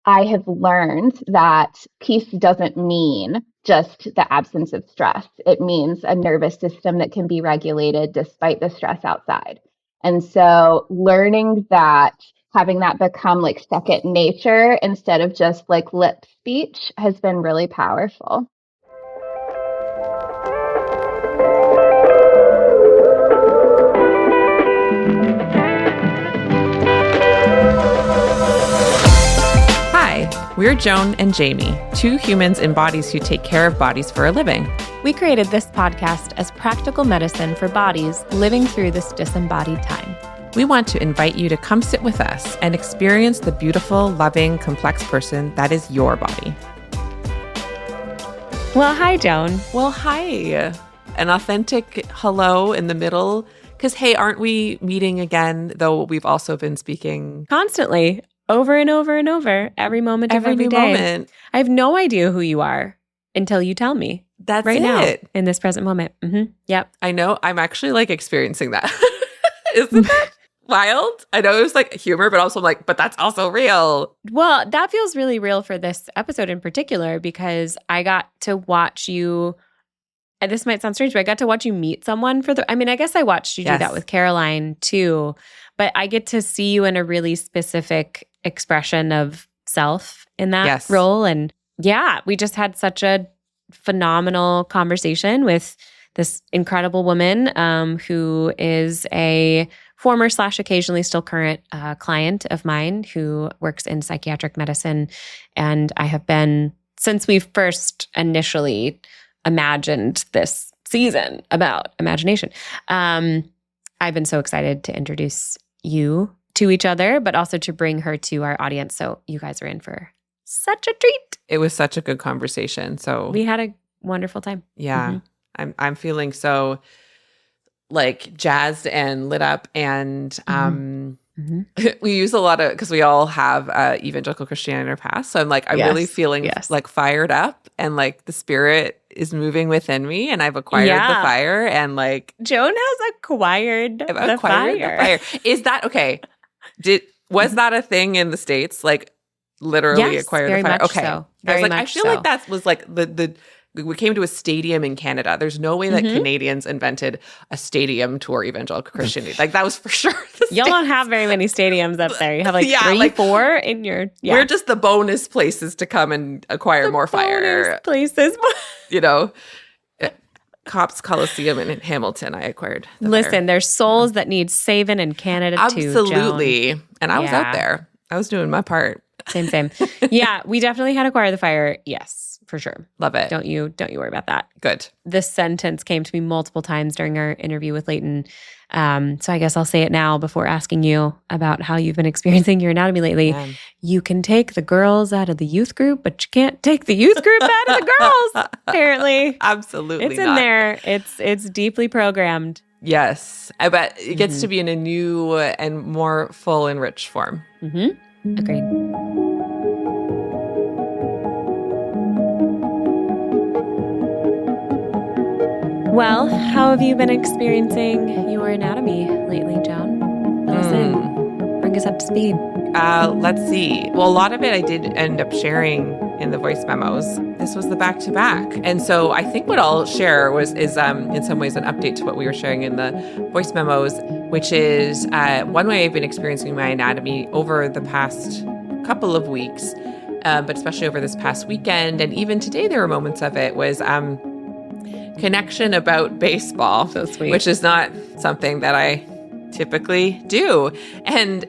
I have learned that peace doesn't mean just the absence of stress. It means a nervous system that can be regulated despite the stress outside. And so learning that, having that become like second nature instead of just like lip speech has been really powerful. We're Joan and Jamie, two humans in bodies who take care of bodies for a living. We created this podcast as practical medicine for bodies living through this disembodied time. We want to invite you to come sit with us and experience the beautiful, loving, complex person that is your body. Well, hi, Joan. Well, hi. An authentic hello in the middle. Because, hey, aren't we meeting again, though we've also been speaking constantly? Over and over and over, every moment of every day. Moment. I have no idea who you are until you tell me. That's right it. Now, in this present moment. Mm-hmm. Yep. I know. I'm actually like experiencing that. Isn't that wild? I know it was like humor, but also like, but that's also real. Well, that feels really real for this episode in particular because I got to watch you. And this might sound strange, but I got to watch you meet someone I guess I watched you do that with Caroline too. But I get to see you in a really specific expression of self in that role. And yeah, we just had such a phenomenal conversation with this incredible woman who is a former / occasionally still current client of mine who works in psychiatric medicine. And I have been, since we first initially imagined this season about imagination, I've been so excited to introduce you to each other, but also to bring her to our audience. So you guys are in for such a treat. It was such a good conversation. So we had a wonderful time. Yeah. Mm-hmm. I'm feeling so like jazzed and lit up. And we use a lot of, because we all have evangelical Christianity in our past. So I'm like, I'm really feeling like fired up and like the spirit is moving within me and I've acquired the fire and like. Joan has acquired the fire. Is that, okay. Was that a thing in the States? Like literally acquire the fire? Okay. So. I feel like that was like we came to a stadium in Canada. There's no way that Canadians invented a stadium tour evangelical Christianity. Like that was for sure. Y'all don't have very many stadiums up there. You have like 3, 4 in your. Yeah. We're just the bonus places to come and acquire more fire. Places, you know. Cops Coliseum in Hamilton, I acquired. Listen, there's souls that need saving in Canada too. Absolutely. And I was out there. I was doing my part. Same. Yeah, we definitely had acquired the fire. Yes, for sure. Love it. Don't you worry about that. Good. This sentence came to me multiple times during our interview with Leighton. So I guess I'll say it now before asking you about how you've been experiencing your anatomy lately. Yeah. You can take the girls out of the youth group, but you can't take the youth group out of the girls, apparently. Absolutely It's in there. It's deeply programmed. Yes. I bet it gets to be in a new and more full and rich form. Mm-hmm. Agreed. Well, how have you been experiencing your anatomy lately, Joan? Listen, bring us up to speed. Let's see. Well, a lot of it I did end up sharing in the voice memos. This was the back-to-back. And so I think what I'll share is in some ways an update to what we were sharing in the voice memos, which is one way I've been experiencing my anatomy over the past couple of weeks, but especially over this past weekend. And even today there were moments of it was connection about baseball, so sweet. Which is not something that I typically do. And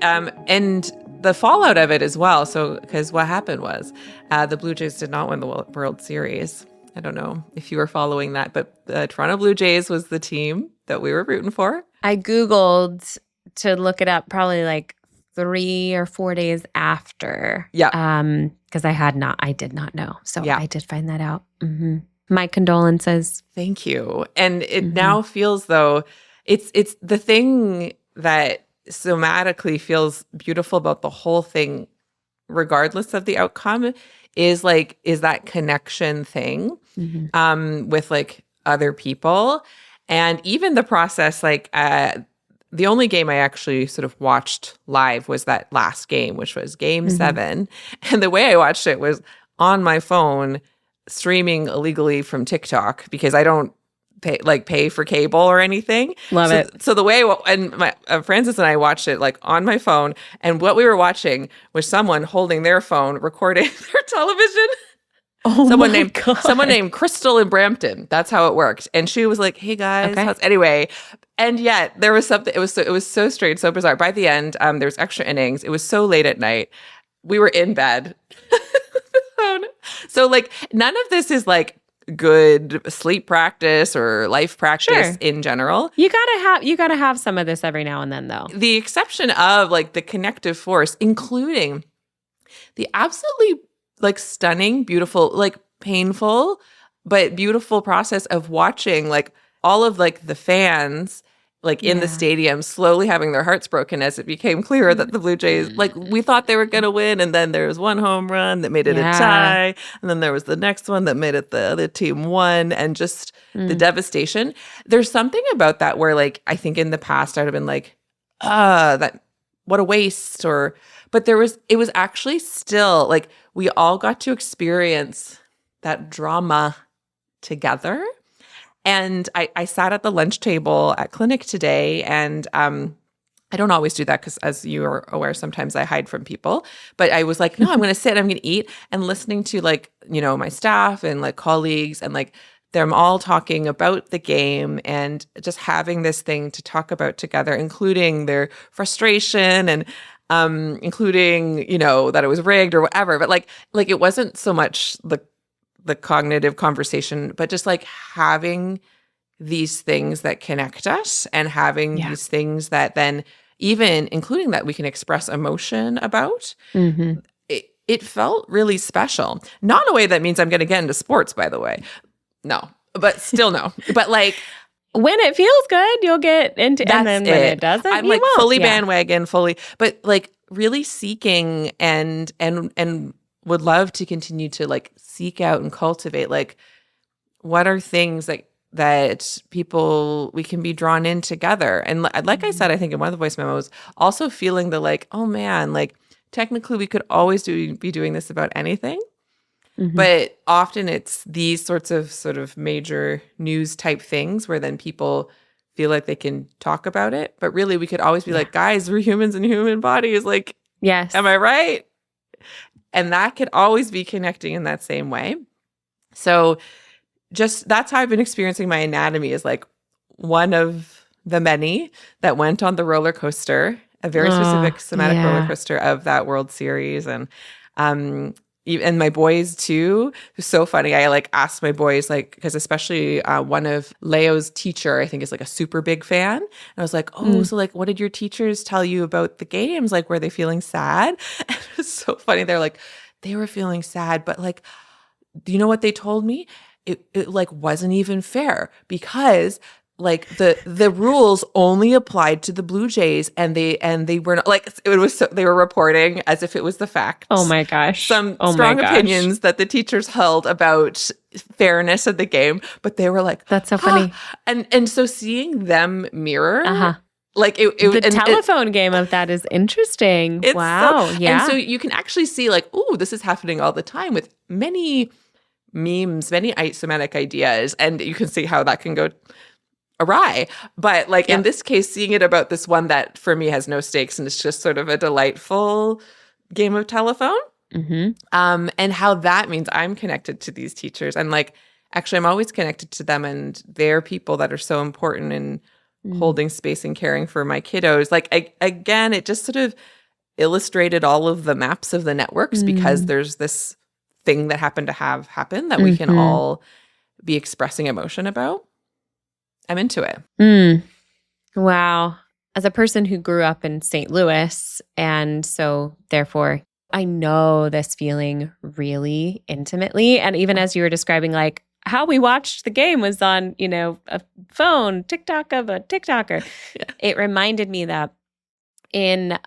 the fallout of it as well. So, because what happened was the Blue Jays did not win the World Series. I don't know if you were following that, but the Toronto Blue Jays was the team that we were rooting for. I Googled to look it up probably like 3 or 4 days after. Yeah. Because I did not know. So I did find that out. Mm-hmm. My condolences. Thank you. And it now feels though it's the thing that somatically feels beautiful about the whole thing, regardless of the outcome, is that connection thing with like other people. And even the process, like the only game I actually sort of watched live was that last game, which was game 7. And the way I watched it was on my phone, streaming illegally from TikTok, because I don't pay for cable or anything. Love it. So the way, and my Francis and I watched it like on my phone, and what we were watching was someone holding their phone, recording their television. Oh, someone my named Crystal in Brampton. That's how it worked. And she was like, "Hey guys," anyway. And yet there was something. It was so strange, so bizarre. By the end, there was extra innings. It was so late at night. We were in bed. So like none of this is like good sleep practice or life practice in general. You gotta have some of this every now and then, though. The exception of like the connective force, including the absolutely like stunning, beautiful, like painful, but beautiful process of watching like all of like the fans like in the stadium slowly having their hearts broken as it became clear that the Blue Jays, like we thought they were going to win. And then there was one home run that made it a tie. And then there was the next one that made it the other team won, and just the devastation. There's something about that where like, I think in the past I'd have been like, that what a waste, but it was actually still like, we all got to experience that drama together. And I sat at the lunch table at clinic today, and I don't always do that because, as you are aware, sometimes I hide from people. But I was like, no, I'm going to sit, I'm going to eat, and listening to like, you know, my staff and like colleagues and like them all talking about the game and just having this thing to talk about together, including their frustration and including, you know, that it was rigged or whatever. But like it wasn't so much the cognitive conversation, but just like having these things that connect us and having these things that then even including that we can express emotion about. It felt really special. Not in a way that means I'm going to get into sports, by the way. No, but still no. But like, when it feels good, you'll get into, and then when it doesn't, I'm like fully bandwagon, but like really seeking and would love to continue to like seek out and cultivate like what are things that people we can be drawn in together. And like I said, I think in one of the voice memos, also feeling the like, oh man, like technically we could always be doing this about anything. But often it's these sorts of sort of major news type things where then people feel like they can talk about it. But really we could always be like, guys, we're humans in human bodies. Like, yes. Am I right? And that could always be connecting in that same way. So just that's how I've been experiencing my anatomy, is like one of the many that went on the roller coaster, a very specific somatic roller coaster of that World Series. And my boys too. It was so funny. I like asked my boys, like, because especially one of Leo's teacher, I think, is like a super big fan. And I was like, oh, so like, what did your teachers tell you about the games? Like, were they feeling sad? And it was so funny. They're like, they were feeling sad, but like, do you know what they told me? It like wasn't even fair because like the rules only applied to the Blue Jays, and they were not like, it was they were reporting as if it was the fact. Oh my gosh. Some strong opinions that the teachers held about fairness of the game, but they were like, that's so funny. And so seeing them mirror like the telephone game of that is interesting. Wow. And so you can actually see like, ooh, this is happening all the time with many memes, many somatic ideas, and you can see how that can go awry. But like in this case, seeing it about this one that for me has no stakes and it's just sort of a delightful game of telephone. And how that means I'm connected to these teachers, and like actually I'm always connected to them, and they're people that are so important in holding space and caring for my kiddos. Like again, it just sort of illustrated all of the maps of the networks because there's this thing that happened to have happen that we can all be expressing emotion about. I'm into it. Wow. As a person who grew up in St. Louis, and so therefore I know this feeling really intimately. And even as you were describing, like how we watched the game was on, you know, a phone, TikTok of a TikToker. It reminded me that in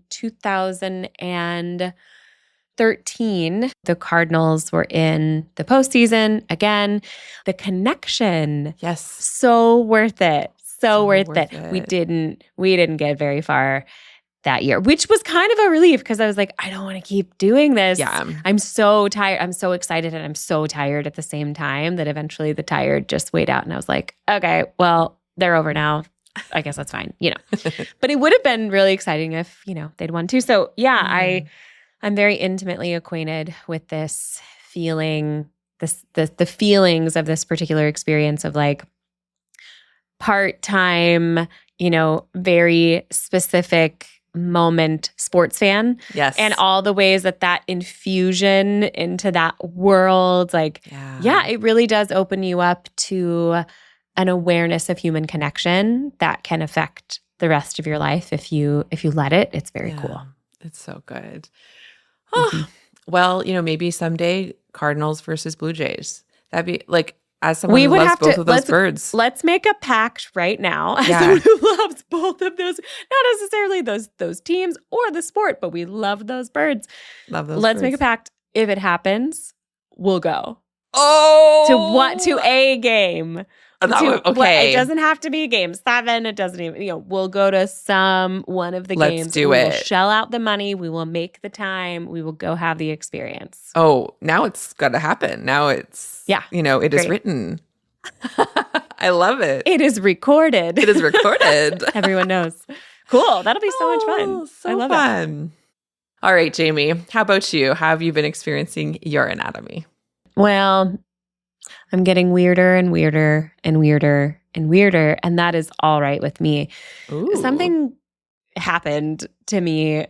2013, the Cardinals were in the postseason again. The connection. Yes. So worth it. so worth it. We didn't get very far that year, which was kind of a relief because I was like, I don't want to keep doing this. Yeah. I'm so tired. I'm so excited and I'm so tired at the same time that eventually the tired just weighed out. And I was like, okay, well, they're over now. I guess that's fine, But it would have been really exciting if, they'd won too. So yeah, I'm very intimately acquainted with this feeling, the feelings of this particular experience of like part-time, very specific moment sports fan. Yes. And all the ways that infusion into that world, like, it really does open you up to an awareness of human connection that can affect the rest of your life if you let it. It's very cool. It's so good. Oh, well, maybe someday Cardinals versus Blue Jays. That'd be like, as someone who loves both of those birds. Let's make a pact right now. As someone who loves both of those, not necessarily those teams or the sport, but we love those birds. Let's make a pact. If it happens, we'll go. Oh, to a game. Okay. It doesn't have to be game 7. It doesn't even, we'll go to one of the games. Let's do it. We will shell out the money. We will make the time. We will go have the experience. Oh, now it's got to happen. Now it's, it is written. I love it. It is recorded. Everyone knows. Cool. That'll be so much fun. So I love fun. All right, Jamie, how about you? How have you been experiencing your anatomy? Well, I'm getting weirder and weirder and weirder and weirder, and that is all right with me. Ooh. Something happened to me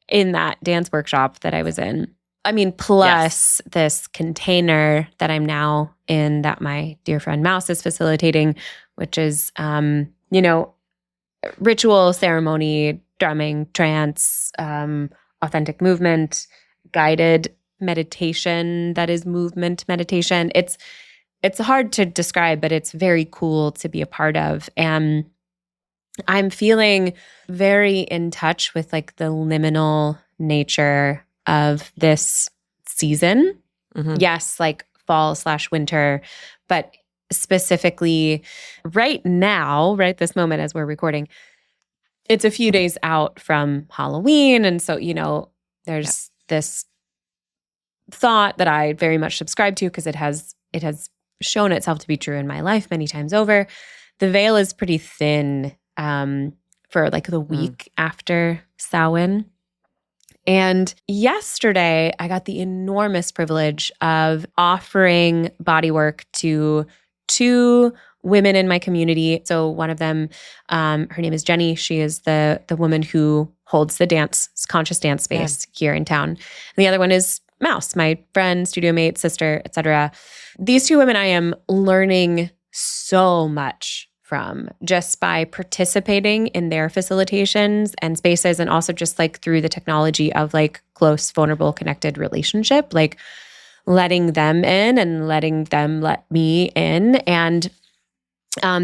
in that dance workshop that I was in. I mean, plus this container that I'm now in that my dear friend Mouse is facilitating, which is, ritual, ceremony, drumming, trance, authentic movement, guided meditation that is movement meditation. It's hard to describe, but it's very cool to be a part of. And I'm feeling very in touch with like the liminal nature of this season. Mm-hmm. Yes, like fall/winter, but specifically right now, right this moment as we're recording, it's a few days out from Halloween. And so, there's this thought that I very much subscribe to because it has shown itself to be true in my life many times over. The veil is pretty thin for like the week after Samhain. And yesterday, I got the enormous privilege of offering bodywork to 2 women in my community. So one of them, her name is Jenny. She is the woman who holds the conscious dance space here in town. And the other one is Mouse, my friend, studio mate, sister, etc. These 2 women I am learning so much from just by participating in their facilitations and spaces, and also just like through the technology of like close, vulnerable, connected relationship, like letting them in and letting them let me in. And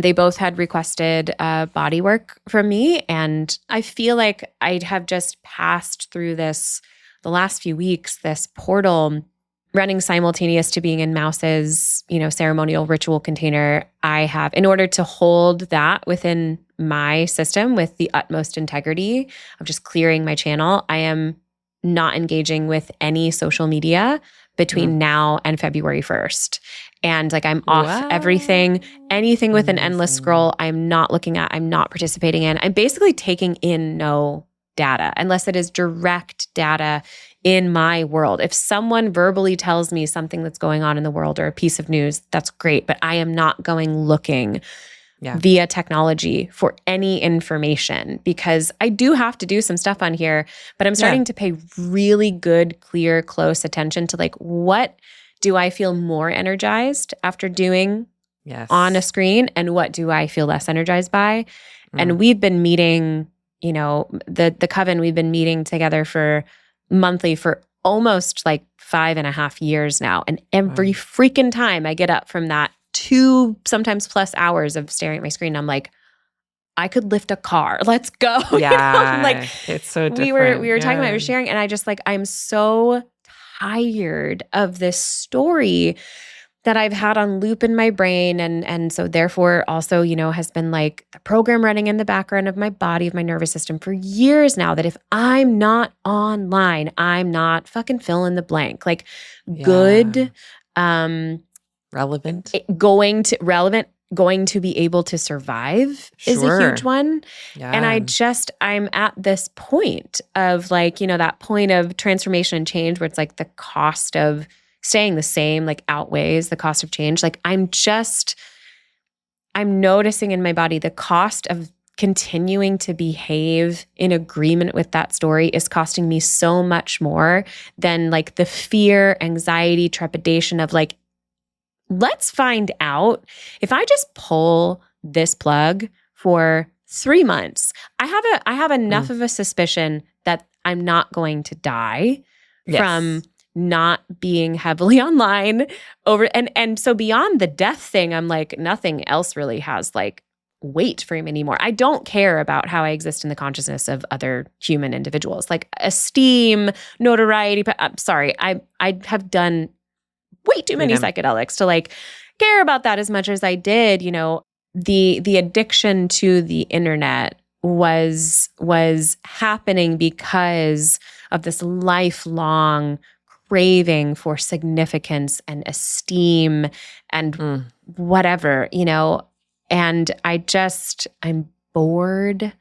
they both had requested body work from me. And I feel like I have just passed through the last few weeks, this portal running simultaneous to being in Mouse's, ceremonial ritual container. I have, in order to hold that within my system with the utmost integrity of just clearing my channel, I am not engaging with any social media between now and February 1st. And like I'm off everything, anything with an endless scroll, I'm not looking at, I'm not participating in. I'm basically taking in no data unless it is direct data in my world. If someone verbally tells me something that's going on in the world or a piece of news, that's great, but I am not going looking via technology for any information because I do have to do some stuff on here, but I'm starting to pay really good, clear, close attention to like, what do I feel more energized after doing on a screen, and what do I feel less energized by? And we've been meeting, the coven, we've been meeting together for monthly for almost like 5.5 years now. And every freaking time I get up from that 2, sometimes plus hours of staring at my screen, I'm like, I could lift a car. Let's go. Yeah. Like it's so different. We were talking about, we were sharing, and I just like, I'm so tired of this story that I've had on loop in my brain. And so therefore also, has been like the program running in the background of my body, of my nervous system for years now, that if I'm not online, I'm not fucking fill in the blank. Like good, relevant, going to be able to survive is a huge one. Yeah. And I'm at this point of like, that point of transformation and change where it's like the cost of staying the same like outweighs the cost of change. Like I'm noticing in my body the cost of continuing to behave in agreement with that story is costing me so much more than like the fear, anxiety, trepidation of like, let's find out if I just pull this plug for 3 months, I have enough of a suspicion that I'm not going to die from not being heavily online over. And so beyond the death thing, I'm like, nothing else really has like weight for me anymore. I don't care about how I exist in the consciousness of other human individuals, like esteem, notoriety. I'm sorry, I have done way too many psychedelics to like care about that as much as I did. The addiction to the internet was happening because of this lifelong craving for significance and esteem and whatever, and I'm bored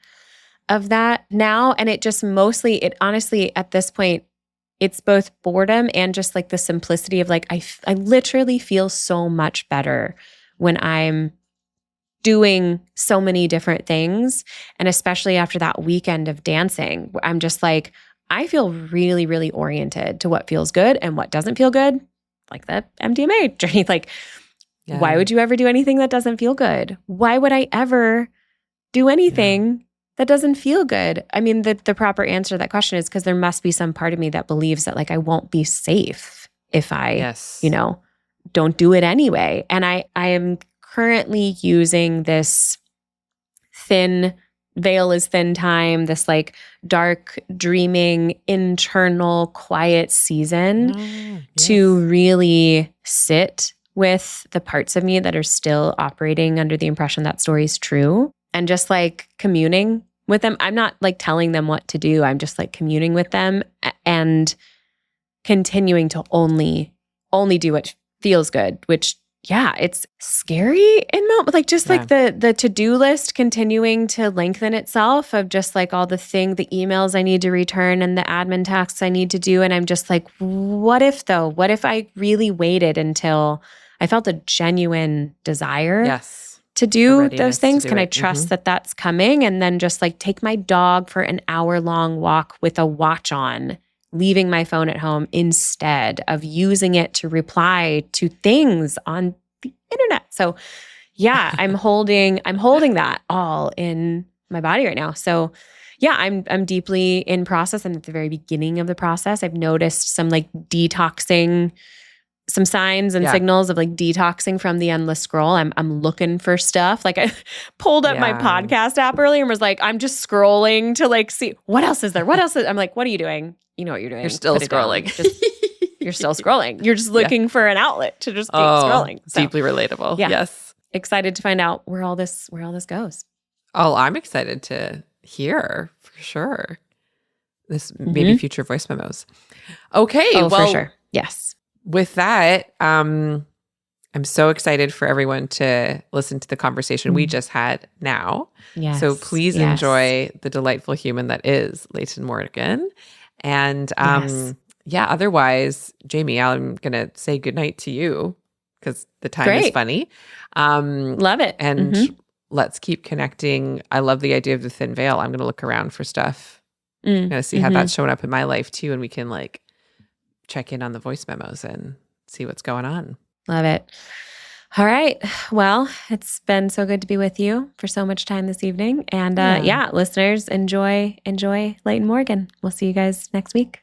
of that now. And it just honestly at this point, it's both boredom and just like the simplicity of like, I literally feel so much better when I'm doing so many different things. And especially after that weekend of dancing, I'm just like, I feel really, really oriented to what feels good and what doesn't feel good, like the MDMA journey. Like, why would you ever do anything that doesn't feel good? Why would I ever do anything that doesn't feel good? I mean, the proper answer to that question is because there must be some part of me that believes that like I won't be safe if I, don't do it anyway. And I am currently using this thin veil is thin time, this like dark, dreaming, internal, quiet season to really sit with the parts of me that are still operating under the impression that story's true and just like communing with them. I'm not like telling them what to do. I'm just like communing with them and continuing to only do what feels good, which it's scary in moment. Like just like the to-do list continuing to lengthen itself of just like all the emails I need to return and the admin tasks I need to do. And I'm just like, what if though? What if I really waited until I felt a genuine desire to do those things? Can I trust that that's coming? And then just like take my dog for an hour-long walk with a watch on, leaving my phone at home instead of using it to reply to things on the internet. So I'm holding that all in my body right now. So I'm deeply in process. I'm at the very beginning of the process. I've noticed some like detoxing, some signs and signals of like detoxing from the endless scroll. I'm looking for stuff. Like I pulled up my podcast app earlier and was like, I'm just scrolling to like see what else is there? I'm like, what are you doing? You know what you're doing. You're still scrolling. You're still scrolling. You're just looking for an outlet to just keep scrolling. So, deeply relatable. Yes. Excited to find out where all this goes. Oh, I'm excited to hear for sure. This maybe future voice memos. Okay. Oh, well, for sure. Yes. With that, I'm so excited for everyone to listen to the conversation we just had now. Yes. So please enjoy the delightful human that is Leighton Morgan. And otherwise, Jamie, I'm going to say goodnight to you because the time is funny. Love it. And let's keep connecting. I love the idea of the thin veil. I'm going to look around for stuff. I'm going to see how that's showing up in my life too. And we can like check in on the voice memos and see what's going on. Love it. All right. Well, it's been so good to be with you for so much time this evening. And listeners, enjoy Leighton Morgan. We'll see you guys next week.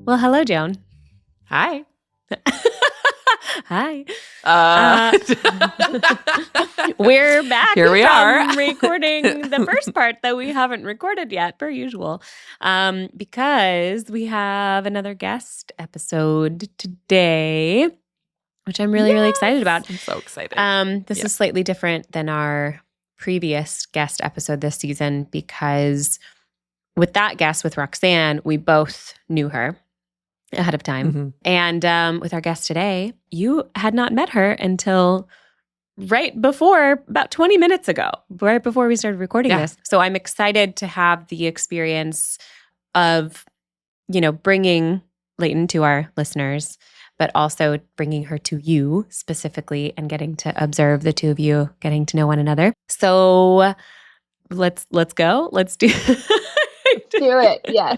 Well, hello, Joan. Hi. Hi. We're back. Here we are. Recording the first part that we haven't recorded yet, per usual, because we have another guest episode today, which I'm really, really excited about. I'm so excited. This is slightly different than our previous guest episode this season because with that guest, with Roxanne, we both knew her ahead of time. Mm-hmm. And with our guest today, you had not met her until right before, about 20 minutes ago, right before we started recording this. So I'm excited to have the experience of, bringing Leighton to our listeners, but also bringing her to you specifically and getting to observe the two of you getting to know one another. So let's go. Let's do do it. Yes.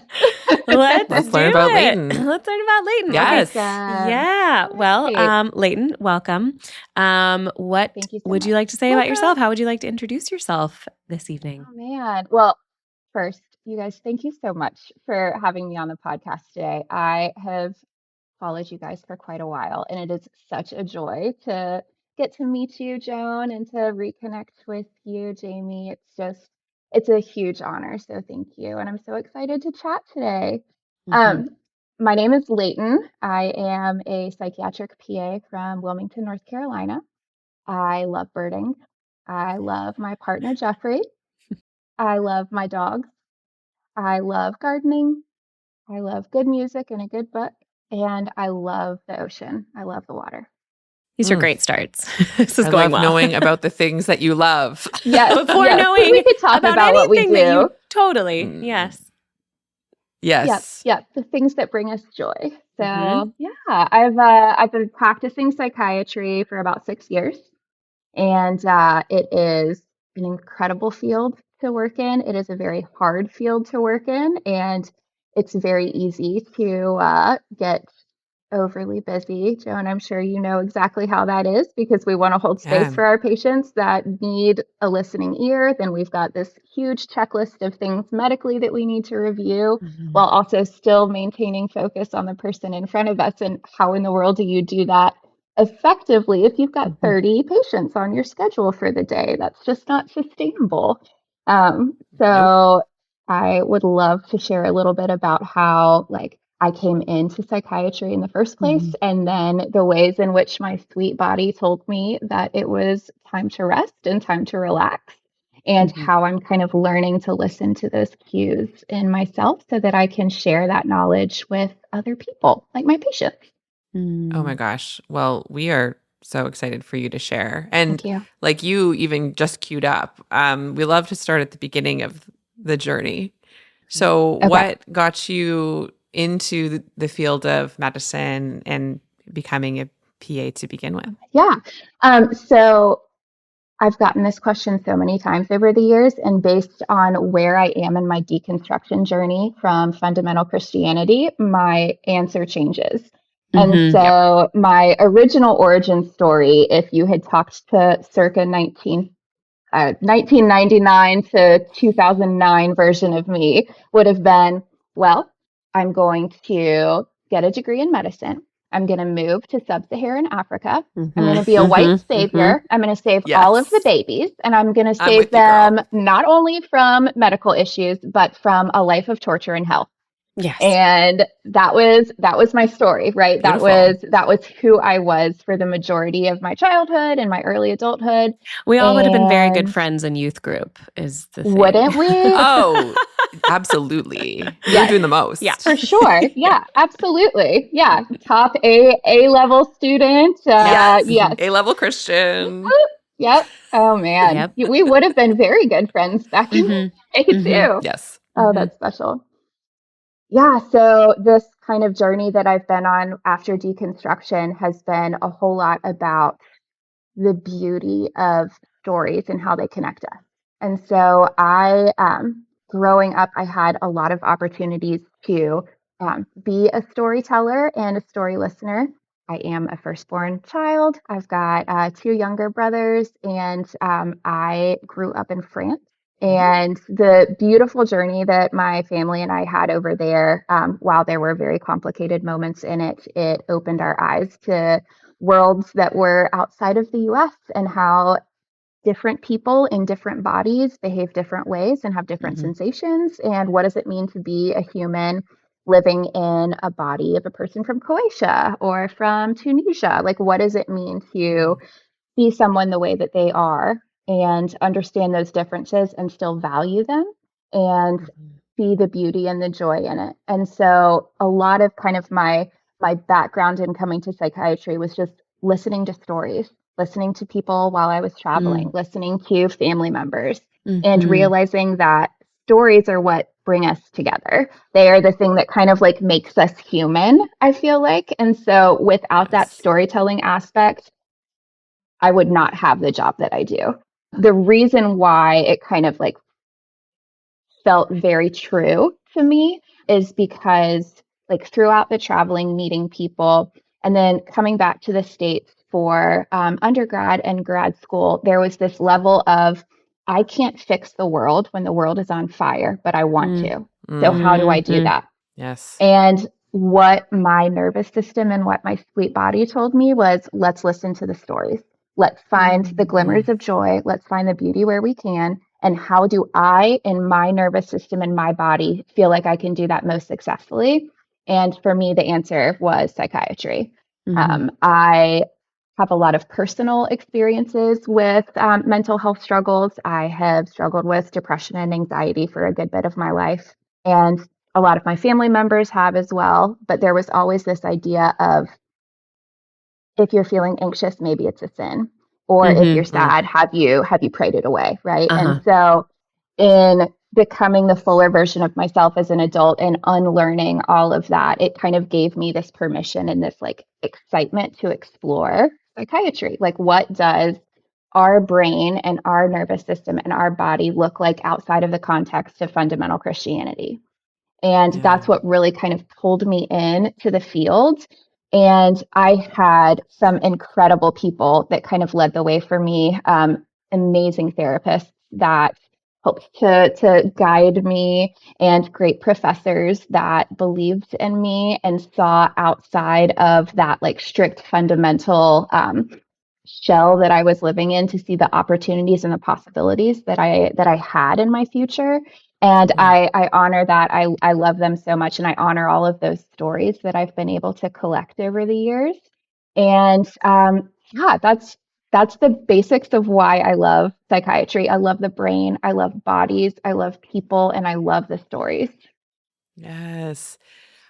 Let's learn about Leighton. Let's learn about Leighton. Yes. Okay. Yeah. Well, Leighton, welcome. What Thank you so would much. you like to say about yourself? How would you like to introduce yourself this evening? Oh, man. Well, first, you guys, thank you so much for having me on the podcast today. I have followed you guys for quite a while, and it is such a joy to get to meet you, Joan, and to reconnect with you, Jamie. It's a huge honor. So thank you. And I'm so excited to chat today. My name is Leighton. I am a psychiatric PA from Wilmington, North Carolina. I love birding. I love my partner, Jeffrey. I love my dogs. I love gardening. I love good music and a good book. And I love the ocean. I love the water. These are great starts. This is I going love well. knowing about the things that you love. Yes. Before knowing we could talk about what we do. that you totally. Yes. Yes. Yep. The things that bring us joy. So I've been practicing psychiatry for about 6 years, and it is an incredible field to work in. It is a very hard field to work in, and it's very easy to get overly busy. Joan, I'm sure you know exactly how that is because we want to hold space for our patients that need a listening ear. Then we've got this huge checklist of things medically that we need to review while also still maintaining focus on the person in front of us. And how in the world do you do that effectively if you've got 30 patients on your schedule for the day? That's just not sustainable. So I would love to share a little bit about how I came into psychiatry in the first place, and then the ways in which my sweet body told me that it was time to rest and time to relax, and how I'm kind of learning to listen to those cues in myself so that I can share that knowledge with other people, like my patients. Oh my gosh. Well, we are so excited for you to share. And Thank you. like you even just queued up, we love to start at the beginning of the journey. So what got you into the field of medicine and becoming a PA to begin with? Yeah. So I've gotten this question so many times over the years, and based on where I am in my deconstruction journey from fundamental Christianity, my answer changes. And so my original origin story, if you had talked to circa 1999 to 2009 version of me, would have been, well, I'm going to get a degree in medicine. I'm going to move to sub-Saharan Africa. I'm going to be a white savior. I'm going to save all of the babies, and I'm going to save them not only from medical issues, but from a life of torture and hell. Yes. And that was my story, right? Beautiful. That was who I was for the majority of my childhood and my early adulthood. We all would have been very good friends in youth group, is the thing. Wouldn't we? Oh, absolutely. You're doing the most. Yeah. For sure. Yeah, absolutely. Yeah. Top A-level student. Yes. A-level Christian. Yep. Oh, man. Yep. We would have been very good friends back in the day, too. Yes. Oh, that's special. Yeah, so this kind of journey that I've been on after deconstruction has been a whole lot about the beauty of stories and how they connect us. And so growing up, I had a lot of opportunities to be a storyteller and a story listener. I am a firstborn child. I've got 2 younger brothers, and I grew up in France. And the beautiful journey that my family and I had over there, while there were very complicated moments in it, it opened our eyes to worlds that were outside of the US and how different people in different bodies behave different ways and have different sensations. And what does it mean to be a human living in a body of a person from Croatia or from Tunisia? Like, what does it mean to see someone the way that they are and understand those differences and still value them and see the beauty and the joy in it? And so a lot of kind of my background in coming to psychiatry was just listening to stories, listening to people while I was traveling, listening to family members, and realizing that stories are what bring us together. They are the thing that kind of like makes us human, I feel like. And so without that storytelling aspect, I would not have the job that I do. The reason why it kind of like felt very true to me is because like throughout the traveling, meeting people, and then coming back to the States for undergrad and grad school, there was this level of, I can't fix the world when the world is on fire, but I want to. So how do I do that? Yes. And what my nervous system and what my sweet body told me was, let's listen to the stories. Let's find the glimmers of joy. Let's find the beauty where we can. And how do I, in my nervous system and my body, feel like I can do that most successfully? And for me, the answer was psychiatry. I have a lot of personal experiences with mental health struggles. I have struggled with depression and anxiety for a good bit of my life. And a lot of my family members have as well. But there was always this idea of, if you're feeling anxious, maybe it's a sin. Or if you're sad, have you prayed it away, right? And so in becoming the fuller version of myself as an adult and unlearning all of that, it kind of gave me this permission and this like excitement to explore psychiatry. Like, what does our brain and our nervous system and our body look like outside of the context of fundamental Christianity? And that's what really kind of pulled me in to the field. And I had some incredible people that kind of led the way for me, amazing therapists that helped to guide me, and great professors that believed in me and saw outside of that like strict fundamental shell that I was living in, to see the opportunities and the possibilities that I had in my future. And I honor that. I love them so much. And I honor all of those stories that I've been able to collect over the years. And that's the basics of why I love psychiatry. I love the brain. I love bodies. I love people. And I love the stories. Yes.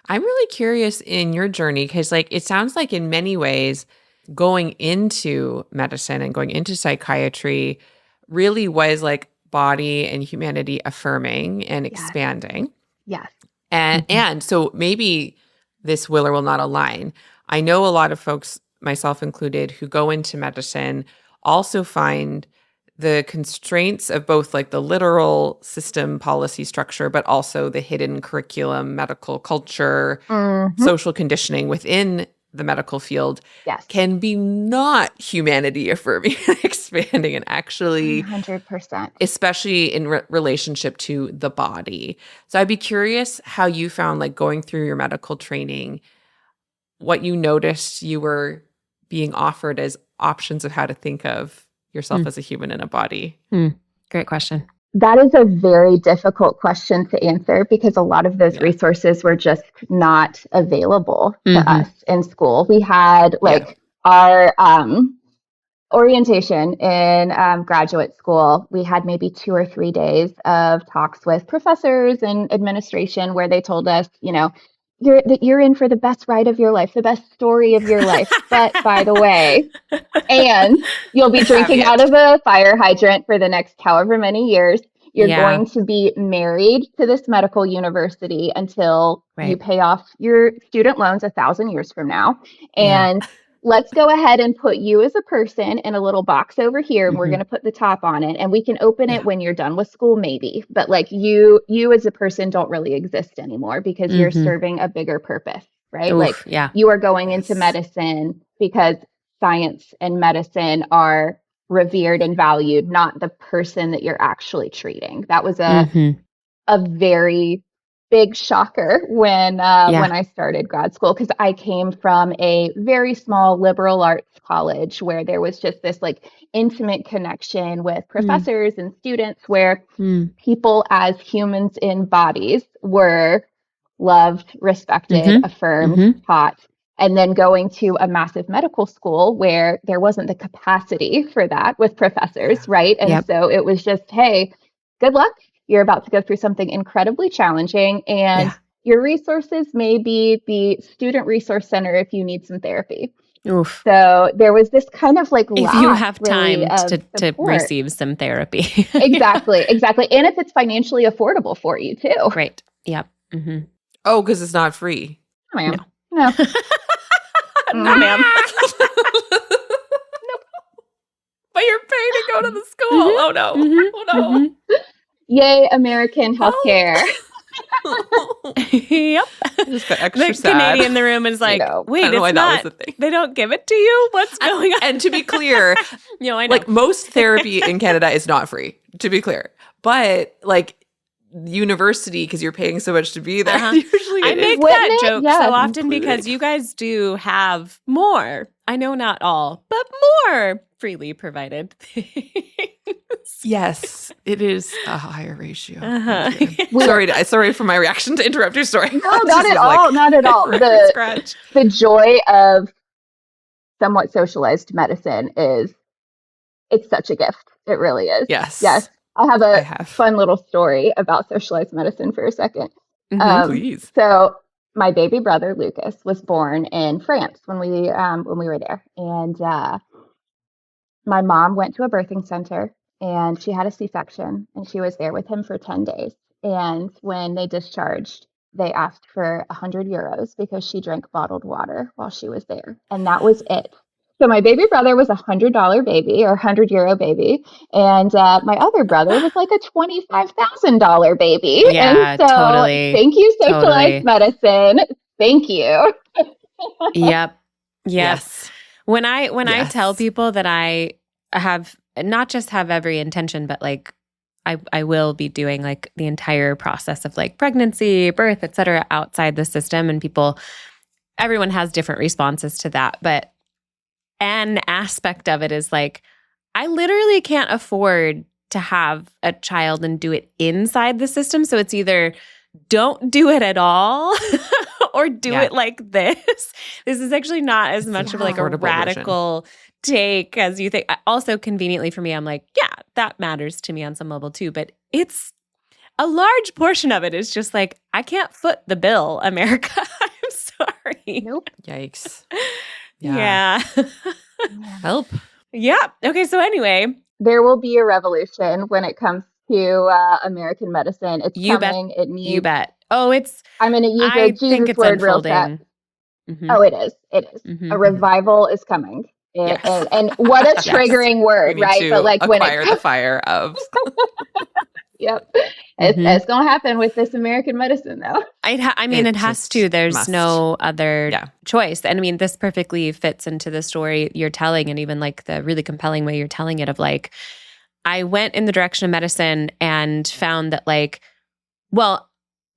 I'm really curious in your journey, because like it sounds like in many ways going into medicine and going into psychiatry really was like body and humanity affirming and expanding. Yes. And so maybe this will or will not align. I know a lot of folks, myself included, who go into medicine also find the constraints of both like the literal system policy structure, but also the hidden curriculum, medical culture, social conditioning within the medical field can be not humanity affirming and expanding, and actually 100%, especially in relationship to the body. So I'd be curious how you found, like going through your medical training, what you noticed you were being offered as options of how to think of yourself as a human in a body. Great question. That is a very difficult question to answer, because a lot of those resources were just not available to us in school. We had like our orientation in graduate school. We had maybe 2 or 3 days of talks with professors and administration where they told us, you know, you're in for the best ride of your life, the best story of your life. But by the way, and you'll be drinking out of a fire hydrant for the next however many years. You're going to be married to this medical university until you pay off your student loans 1,000 years from now. And let's go ahead and put you as a person in a little box over here, and we're going to put the top on it, and we can open it when you're done with school, maybe. But like you as a person don't really exist anymore, because you're serving a bigger purpose, right? Oof, like you are going into medicine because science and medicine are revered and valued, not the person that you're actually treating. That was a very big shocker when I started grad school, because I came from a very small liberal arts college where there was just this like intimate connection with professors and students where people as humans in bodies were loved, respected, affirmed, taught. And then going to a massive medical school where there wasn't the capacity for that with professors, right? And so it was just, hey, good luck. You're about to go through something incredibly challenging, and your resources may be the student resource center if you need some therapy. Oof. So there was this kind of like if you have time to receive some therapy. Exactly. And if it's financially affordable for you too. Right. Yep. Mm-hmm. Oh, because it's not free. Oh, ma'am. No. No, ma'am. Nope. But you're paying to go to the school. Oh no. Oh no. Yay, American healthcare. Yep. Just got extra the sad. Canadian in the room is like, wait, it's not. They don't give it to you? What's going on? And to be clear, I know. Like most therapy in Canada is not free, to be clear. But like university, because you're paying so much to be there, usually I make that joke so often because you guys do have more. I know not all, but more freely provided things. Yes, it is a higher ratio. Sorry for my reaction to interrupt your story. No, not at all. Not at all. The joy of somewhat socialized medicine it's such a gift. It really is. Yes. I have a fun little story about socialized medicine for a second. Please. So my baby brother Lucas was born in France when we were there, and my mom went to a birthing center and she had a C-section, and she was there with him for 10 days. And when they discharged, they asked for 100 euros because she drank bottled water while she was there, and that was it. So my baby brother was $100 baby or 100 euro baby. And my other brother was like a $25,000 baby. Yeah, and so totally. Thank you, socialized medicine. Thank you. Yep. Yes. When I tell people that I have not just have every intention, but like I will be doing like the entire process of like pregnancy, birth, et cetera, outside the system, and everyone has different responses to that. But an aspect of it is like, I literally can't afford to have a child and do it inside the system. So it's either don't do it at all or do it like this. This is actually not as much of like a radical take as you think. Also, conveniently for me, I'm like, yeah, that matters to me on some level too. But it's a large portion of it is just like, I can't foot the bill, America. I'm sorry. Nope. Yikes. Yeah. Help. Yeah. Okay. So anyway, there will be a revolution when it comes to American medicine. It's coming. It needs. You bet. Oh, I'm going to use a Jesus word real fast. Oh, it is. It is. A revival is coming. And what a triggering word, right? But like when the fire of. Yep. It's going to happen with this American medicine, though. It has to. There's no other choice. And I mean, this perfectly fits into the story you're telling, and even like the really compelling way you're telling it of like, I went in the direction of medicine and found that like, well,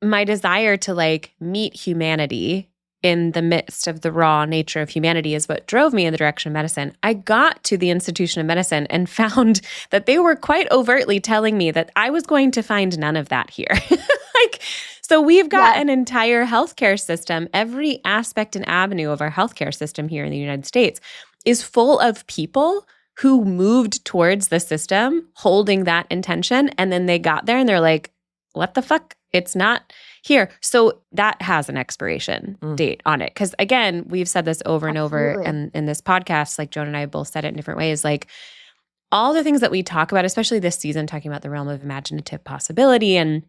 my desire to like meet humanity in the midst of the raw nature of humanity is what drove me in the direction of medicine. I got to the institution of medicine and found that they were quite overtly telling me that I was going to find none of that here. So we've got an entire healthcare system. Every aspect and avenue of our healthcare system here in the United States is full of people who moved towards the system holding that intention. And then they got there and they're like, what the fuck? It's not here. So that has an expiration date on it. Because again, we've said this over and over in this podcast, like Joan and I both said it in different ways, like all the things that we talk about, especially this season, talking about the realm of imaginative possibility, and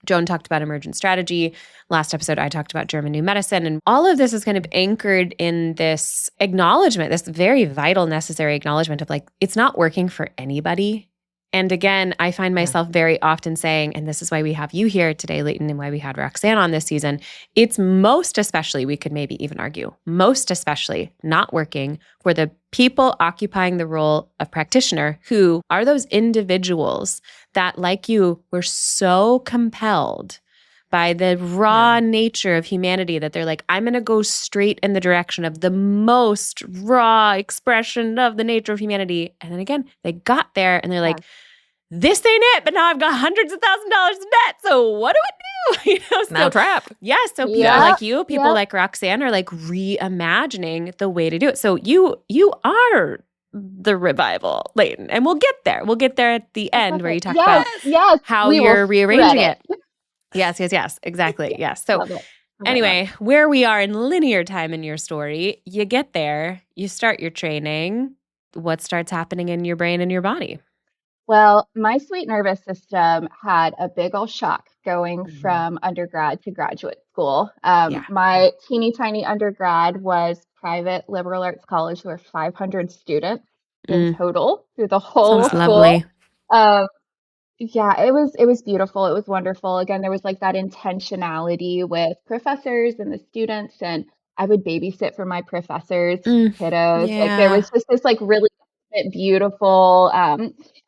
Joan talked about emergent strategy. Last episode, I talked about German New Medicine. And all of this is kind of anchored in this acknowledgement, this very vital, necessary acknowledgement of like, it's not working for anybody. And again, I find myself very often saying, and this is why we have you here today, Leighton, and why we had Roxanne on this season, it's most especially, we could maybe even argue, most especially not working for the people occupying the role of practitioner, who are those individuals that, like you, were so compelled by the raw nature of humanity, that they're like, I'm going to go straight in the direction of the most raw expression of the nature of humanity. And then again, they got there and they're like, this ain't it, but now I've got hundreds of $1,000s in debt. So what do I do? Now trap. Yeah. So people like you, people like Roxanne are like reimagining the way to do it. So you are the revival, Leighton, and we'll get there. We'll get there at the end where you talk about how you're rearranging it. Yes, exactly. Yes. So anyway, where we are in linear time in your story, you get there, you start your training. What starts happening in your brain and your body? Well, my sweet nervous system had a big old shock going from undergrad to graduate school. My teeny tiny undergrad was private liberal arts college. There were 500 students in total through the whole school. Lovely. It was beautiful. It was wonderful. Again, there was like that intentionality with professors and the students, and I would babysit for my professors' kiddos. Like there was just this like really beautiful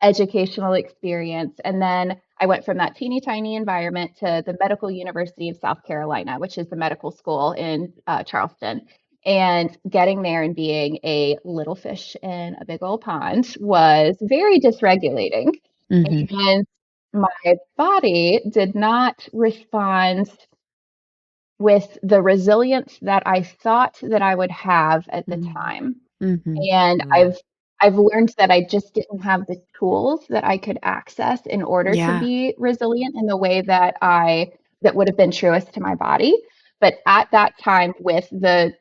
educational experience. And then I went from that teeny tiny environment to the Medical University of South Carolina, which is the medical school in Charleston. And getting there and being a little fish in a big old pond was very dysregulating. And my body did not respond with the resilience that I thought that I would have at the time. And I've learned that I just didn't have the tools that I could access in order to be resilient in the way that would have been truest to my body. But at that time, with the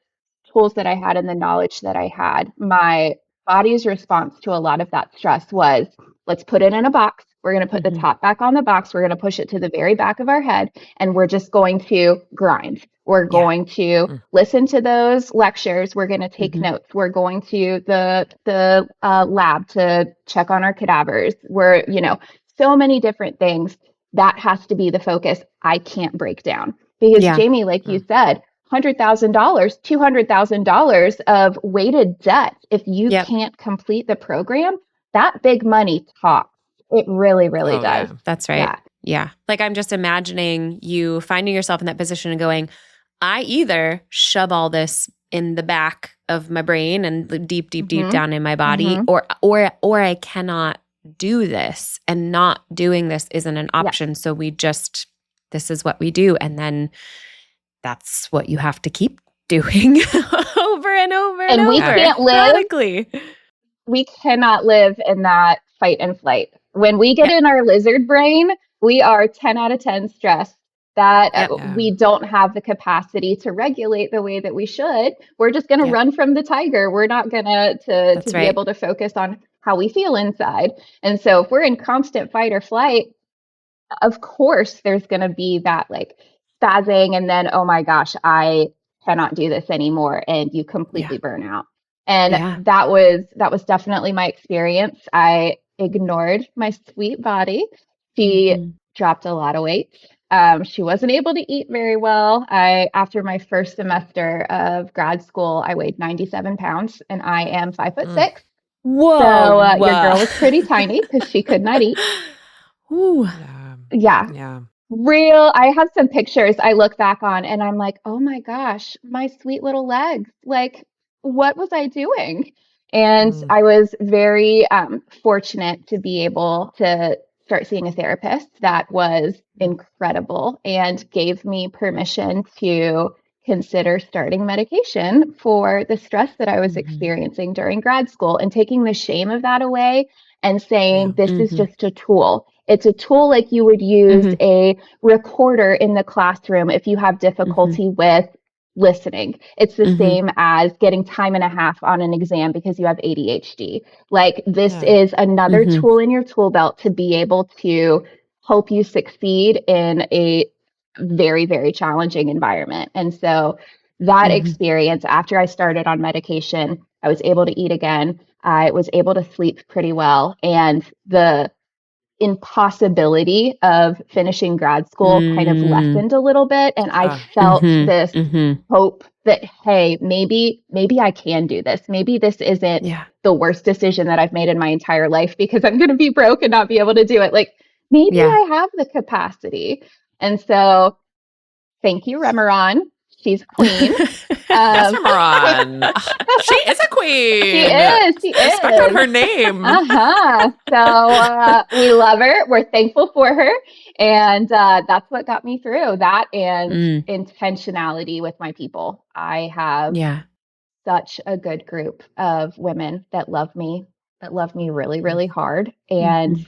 tools that I had and the knowledge that I had, my body's response to a lot of that stress was, let's put it in a box. We're going to put the top back on the box. We're going to push it to the very back of our head, and we're just going to grind. We're going to listen to those lectures. We're going to take notes. We're going to the lab to check on our cadavers. We're, so many different things. That has to be the focus. I can't break down because Jamie, like you said, $100,000, $200,000 of weighted debt. If you can't complete the program, that big money talks. It really, really does. Yeah. That's right. Yeah. Like I'm just imagining you finding yourself in that position and going, I either shove all this in the back of my brain and deep down in my body, or I cannot do this, and not doing this isn't an option. So this is what we do. And then that's what you have to keep doing over and over and over. We can't live. We cannot live in that fight and flight. When we get in our lizard brain, we are 10 out of 10 stressed. We don't have the capacity to regulate the way that we should. We're just going to run from the tiger. We're not going to be able to focus on how we feel inside. And so if we're in constant fight or flight, of course, there's going to be that like spazzing, and then, oh my gosh, I cannot do this anymore. And you completely burn out. And that was definitely my experience. I ignored my sweet body. She dropped a lot of weight. She wasn't able to eat very well. After my first semester of grad school, I weighed 97 pounds, and I am 5'6". Whoa. So your girl was pretty tiny because she could not eat. Ooh. Yeah. Real. I have some pictures I look back on, and I'm like, oh my gosh, my sweet little legs. Like, what was I doing? And I was very fortunate to be able to start seeing a therapist that was incredible and gave me permission to consider starting medication for the stress that I was experiencing during grad school, and taking the shame of that away and saying, this is just a tool. It's a tool like you would use a recorder in the classroom if you have difficulty with listening. It's the same as getting time and a half on an exam because you have ADHD. Like this is another tool in your tool belt to be able to help you succeed in a very, very challenging environment. And so that experience, after I started on medication, I was able to eat again. I was able to sleep pretty well. And the impossibility of finishing grad school kind of lessened a little bit. And I felt this hope that, hey, maybe I can do this. Maybe this isn't the worst decision that I've made in my entire life because I'm going to be broke and not be able to do it. Like maybe I have the capacity. And so Thank you, Remeron. She's queen. Yes, Remeron. She is a queen. She is. Respect on her name. So we love her. We're thankful for her. And that's what got me through that and intentionality with my people. I have such a good group of women that love me really, really hard. And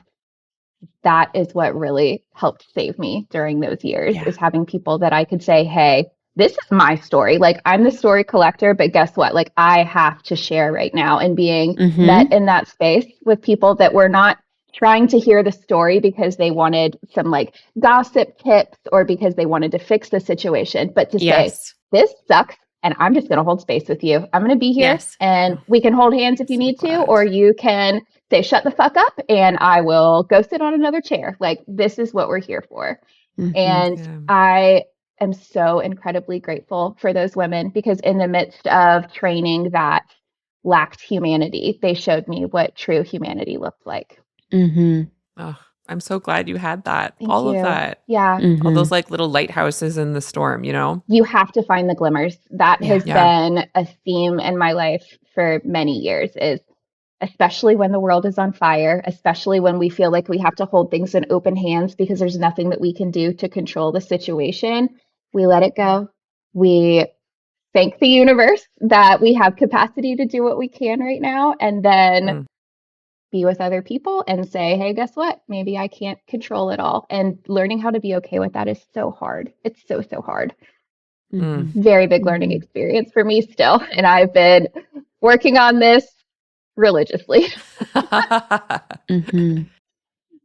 that is what really helped save me during those years is having people that I could say, hey, this is my story. Like, I'm the story collector, but guess what? Like, I have to share right now, and being met in that space with people that were not trying to hear the story because they wanted some like gossip tips or because they wanted to fix the situation, but to say, this sucks. And I'm just going to hold space with you. I'm going to be here and we can hold hands if you need to, or you can say, shut the fuck up and I will go sit on another chair. Like, this is what we're here for. And I am so incredibly grateful for those women because in the midst of training that lacked humanity, they showed me what true humanity looked like. Oh, I'm so glad you had that. Thank all you. of that. Yeah. All those like little lighthouses in the storm, you know? You have to find the glimmers. That has been a theme in my life for many years, is especially when the world is on fire, especially when we feel like we have to hold things in open hands because there's nothing that we can do to control the situation. We let it go. We thank the universe that we have capacity to do what we can right now, and then be with other people and say, hey, guess what? Maybe I can't control it all. And learning how to be okay with that is so hard. It's so, so hard. Very big learning experience for me still. And I've been working on this religiously.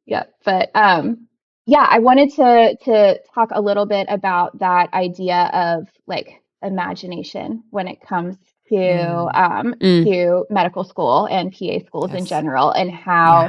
Yeah. But I wanted to talk a little bit about that idea of like imagination when it comes to medical school and PA schools in general, and how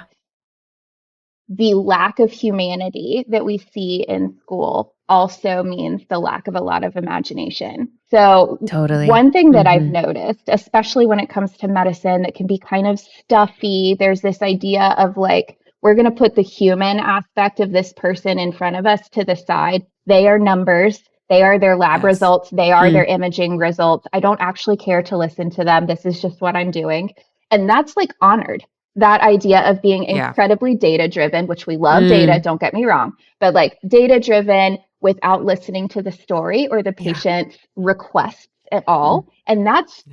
the lack of humanity that we see in school also means the lack of a lot of imagination. So one thing that I've noticed, especially when it comes to medicine, that can be kind of stuffy, there's this idea of like, we're going to put the human aspect of this person in front of us to the side. They are numbers. They are their lab results. They are their imaging results. I don't actually care to listen to them. This is just what I'm doing. And that's like honored. That idea of being incredibly data driven, which we love data, don't get me wrong, but like data driven without listening to the story or the patient's requests at all. And that's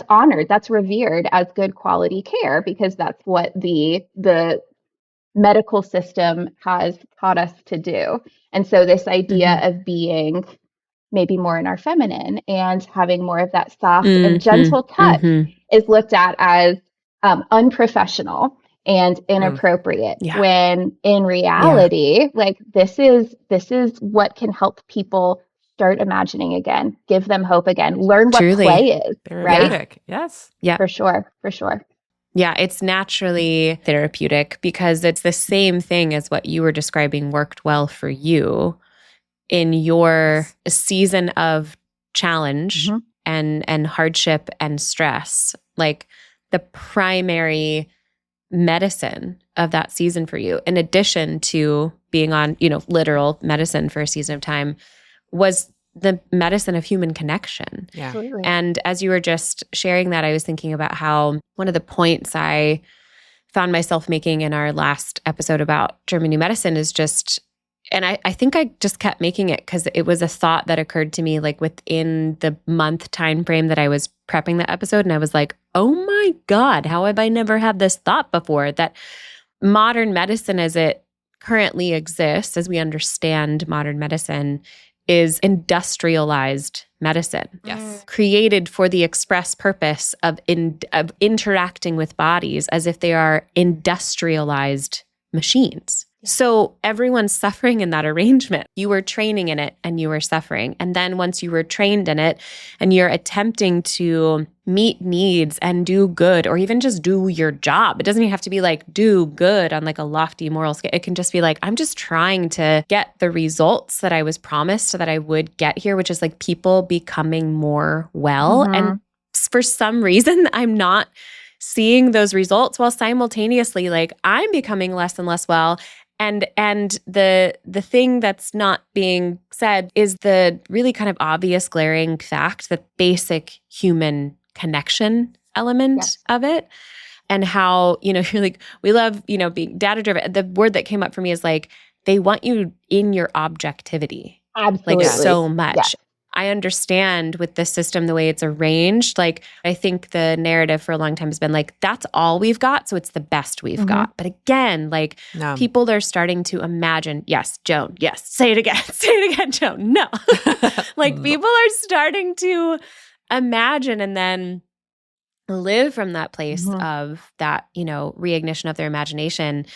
honored. That's revered as good quality care because that's what the medical system has taught us to do. And so this idea of being maybe more in our feminine and having more of that soft and gentle touch is looked at as unprofessional and inappropriate, when in reality, like this is what can help people start imagining again, give them hope again, learn what play is, right? Yes. Yeah. For sure. Yeah, it's naturally therapeutic because it's the same thing as what you were describing worked well for you in your season of challenge and hardship and stress. Like the primary medicine of that season for you, in addition to being on, literal medicine for a season of time, was the medicine of human connection. Yeah. Absolutely. And as you were just sharing that, I was thinking about how one of the points I found myself making in our last episode about German New Medicine is just, and I think I just kept making it because it was a thought that occurred to me like within the month time frame that I was prepping the episode. And I was like, oh my God, how have I never had this thought before? That modern medicine as it currently exists, as we understand modern medicine, is industrialized medicine. Yes. Created for the express purpose of interacting with bodies as if they are industrialized machines. So everyone's suffering in that arrangement. You were training in it and you were suffering. And then once you were trained in it and you're attempting to meet needs and do good, or even just do your job. It doesn't even have to be like do good on like a lofty moral scale. It can just be like, I'm just trying to get the results that I was promised so that I would get here, which is like people becoming more well. And for some reason, I'm not seeing those results while simultaneously like I'm becoming less and less well. And the thing that's not being said is the really kind of obvious, glaring fact, the basic human connection element of it. And how, you're like, we love, being data driven. The word that came up for me is like, they want you in your objectivity. Absolutely. Like so much. Yes. I understand with the system, the way it's arranged, like I think the narrative for a long time has been like, that's all we've got. So it's the best we've got. But again, like people are starting to imagine, yes, Joan, yes, say it again, Joan, no. Like people are starting to imagine and then live from that place of that, reignition of their imagination.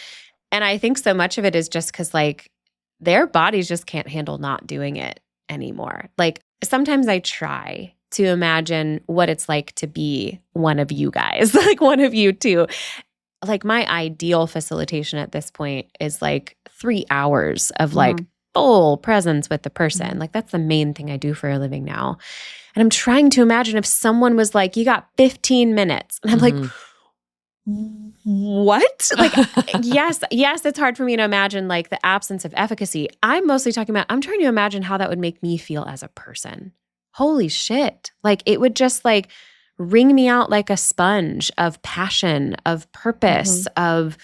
And I think so much of it is just because like their bodies just can't handle not doing it anymore. Like sometimes I try to imagine what it's like to be one of you guys, like one of you too. Like my ideal facilitation at this point is like 3 hours of like full presence with the person. Like that's the main thing I do for a living now. And I'm trying to imagine if someone was like, you got 15 minutes. And I'm like, what? Like, yes, it's hard for me to imagine like the absence of efficacy. I'm mostly talking about, I'm trying to imagine how that would make me feel as a person. Holy shit. Like it would just like wring me out like a sponge of passion, of purpose, of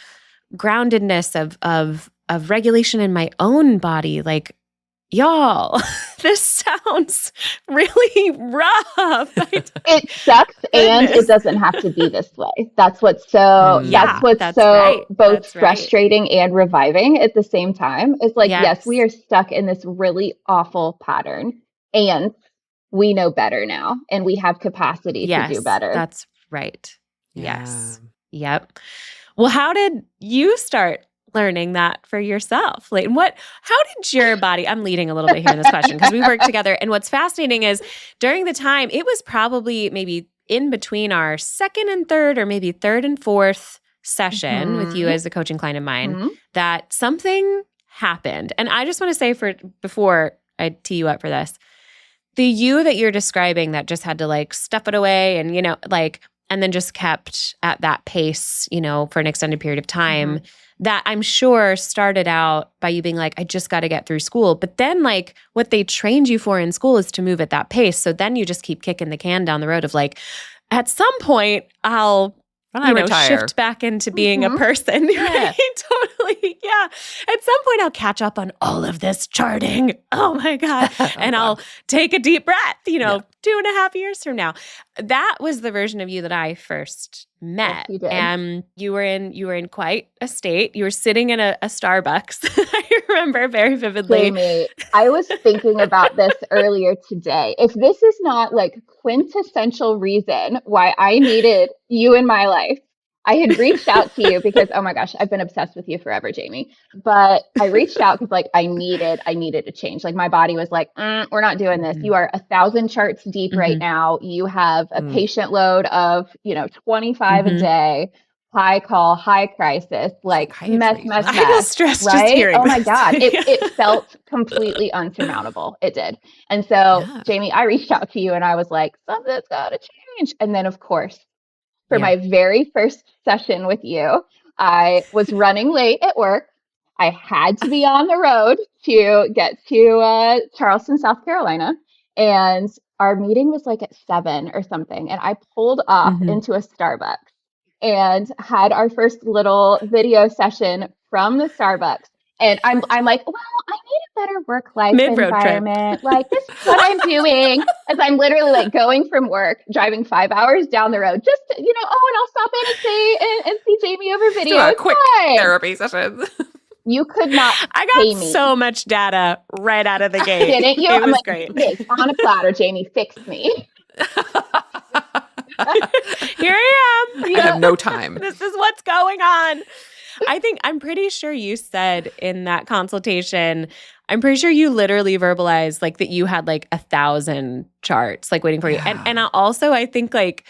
groundedness, of regulation in my own body. Like, y'all, this sounds really rough. It sucks, and it doesn't have to be this way. That's what's so both frustrating and reviving at the same time. It's like, yes, we are stuck in this really awful pattern, and we know better now, and we have capacity to do better. That's right. Yes. Yep. Well, how did you start learning that for yourself? Leighton, how did your body, I'm leading a little bit here in this question because we worked together. And what's fascinating is during the time, it was probably maybe in between our second and third or maybe third and fourth session with you as a coaching client of mine, that something happened. And I just want to say before I tee you up for this, the you that you're describing that just had to like stuff it away and, and then just kept at that pace, for an extended period of time, that I'm sure started out by you being like, I just got to get through school. But then like what they trained you for in school is to move at that pace. So then you just keep kicking the can down the road of like, at some point I'll shift back into being a person. Right? Totally. Yeah. At some point I'll catch up on all of this charting. Oh my God. And I'll take a deep breath, 2.5 years from now. That was the version of you that I first met. Yes, you did. And you were in quite a state. You were sitting in a Starbucks. I remember very vividly. Jamie, I was thinking about this earlier today. If this is not like quintessential reason why I needed you in my life, I had reached out to you because, oh my gosh, I've been obsessed with you forever, Jamie. But I reached out because like I needed a change. Like my body was like, we're not doing this. You are 1,000 charts deep right now. You have a patient load of, 25 a day, high call, high crisis, like mess, I feel stressed right? just hearing Oh my this. God. It felt completely unsurmountable. It did. And so, Jamie, I reached out to you and I was like, something's got to change. And then of course, for my very first session with you, I was running late at work. I had to be on the road to get to Charleston, South Carolina. And our meeting was like at 7 or something. And I pulled off into a Starbucks and had our first little video session from the Starbucks. And I'm like, well, I need a better work-life environment. Like, this is what I'm doing. As I'm literally like going from work, driving 5 hours down the road, just to, and I'll stop in and see Jamie over video. Do a quick therapy session. You could not. I got so much data right out of the gate. Didn't you? It was like, great. On a platter, Jamie, fix me. Here I am. I have no time. This is what's going on. I'm pretty sure you said in that consultation, I'm pretty sure you literally verbalized like that you had like 1,000 charts like waiting for you. And I think like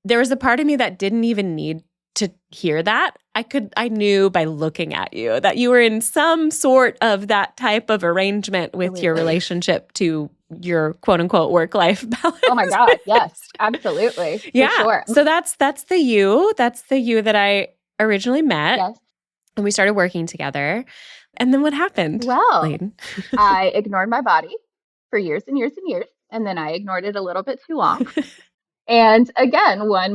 there was a part of me that didn't even need to hear that. I knew by looking at you that you were in some sort of that type of arrangement with your relationship to your quote unquote work-life balance. Oh my God. Yes, absolutely. Yeah. For sure. So that's the you. That's the you that I originally met. Yes. and we started working together. And then what happened? Well, Leighton? I ignored my body for years and years and years. And then I ignored it a little bit too long. And again, one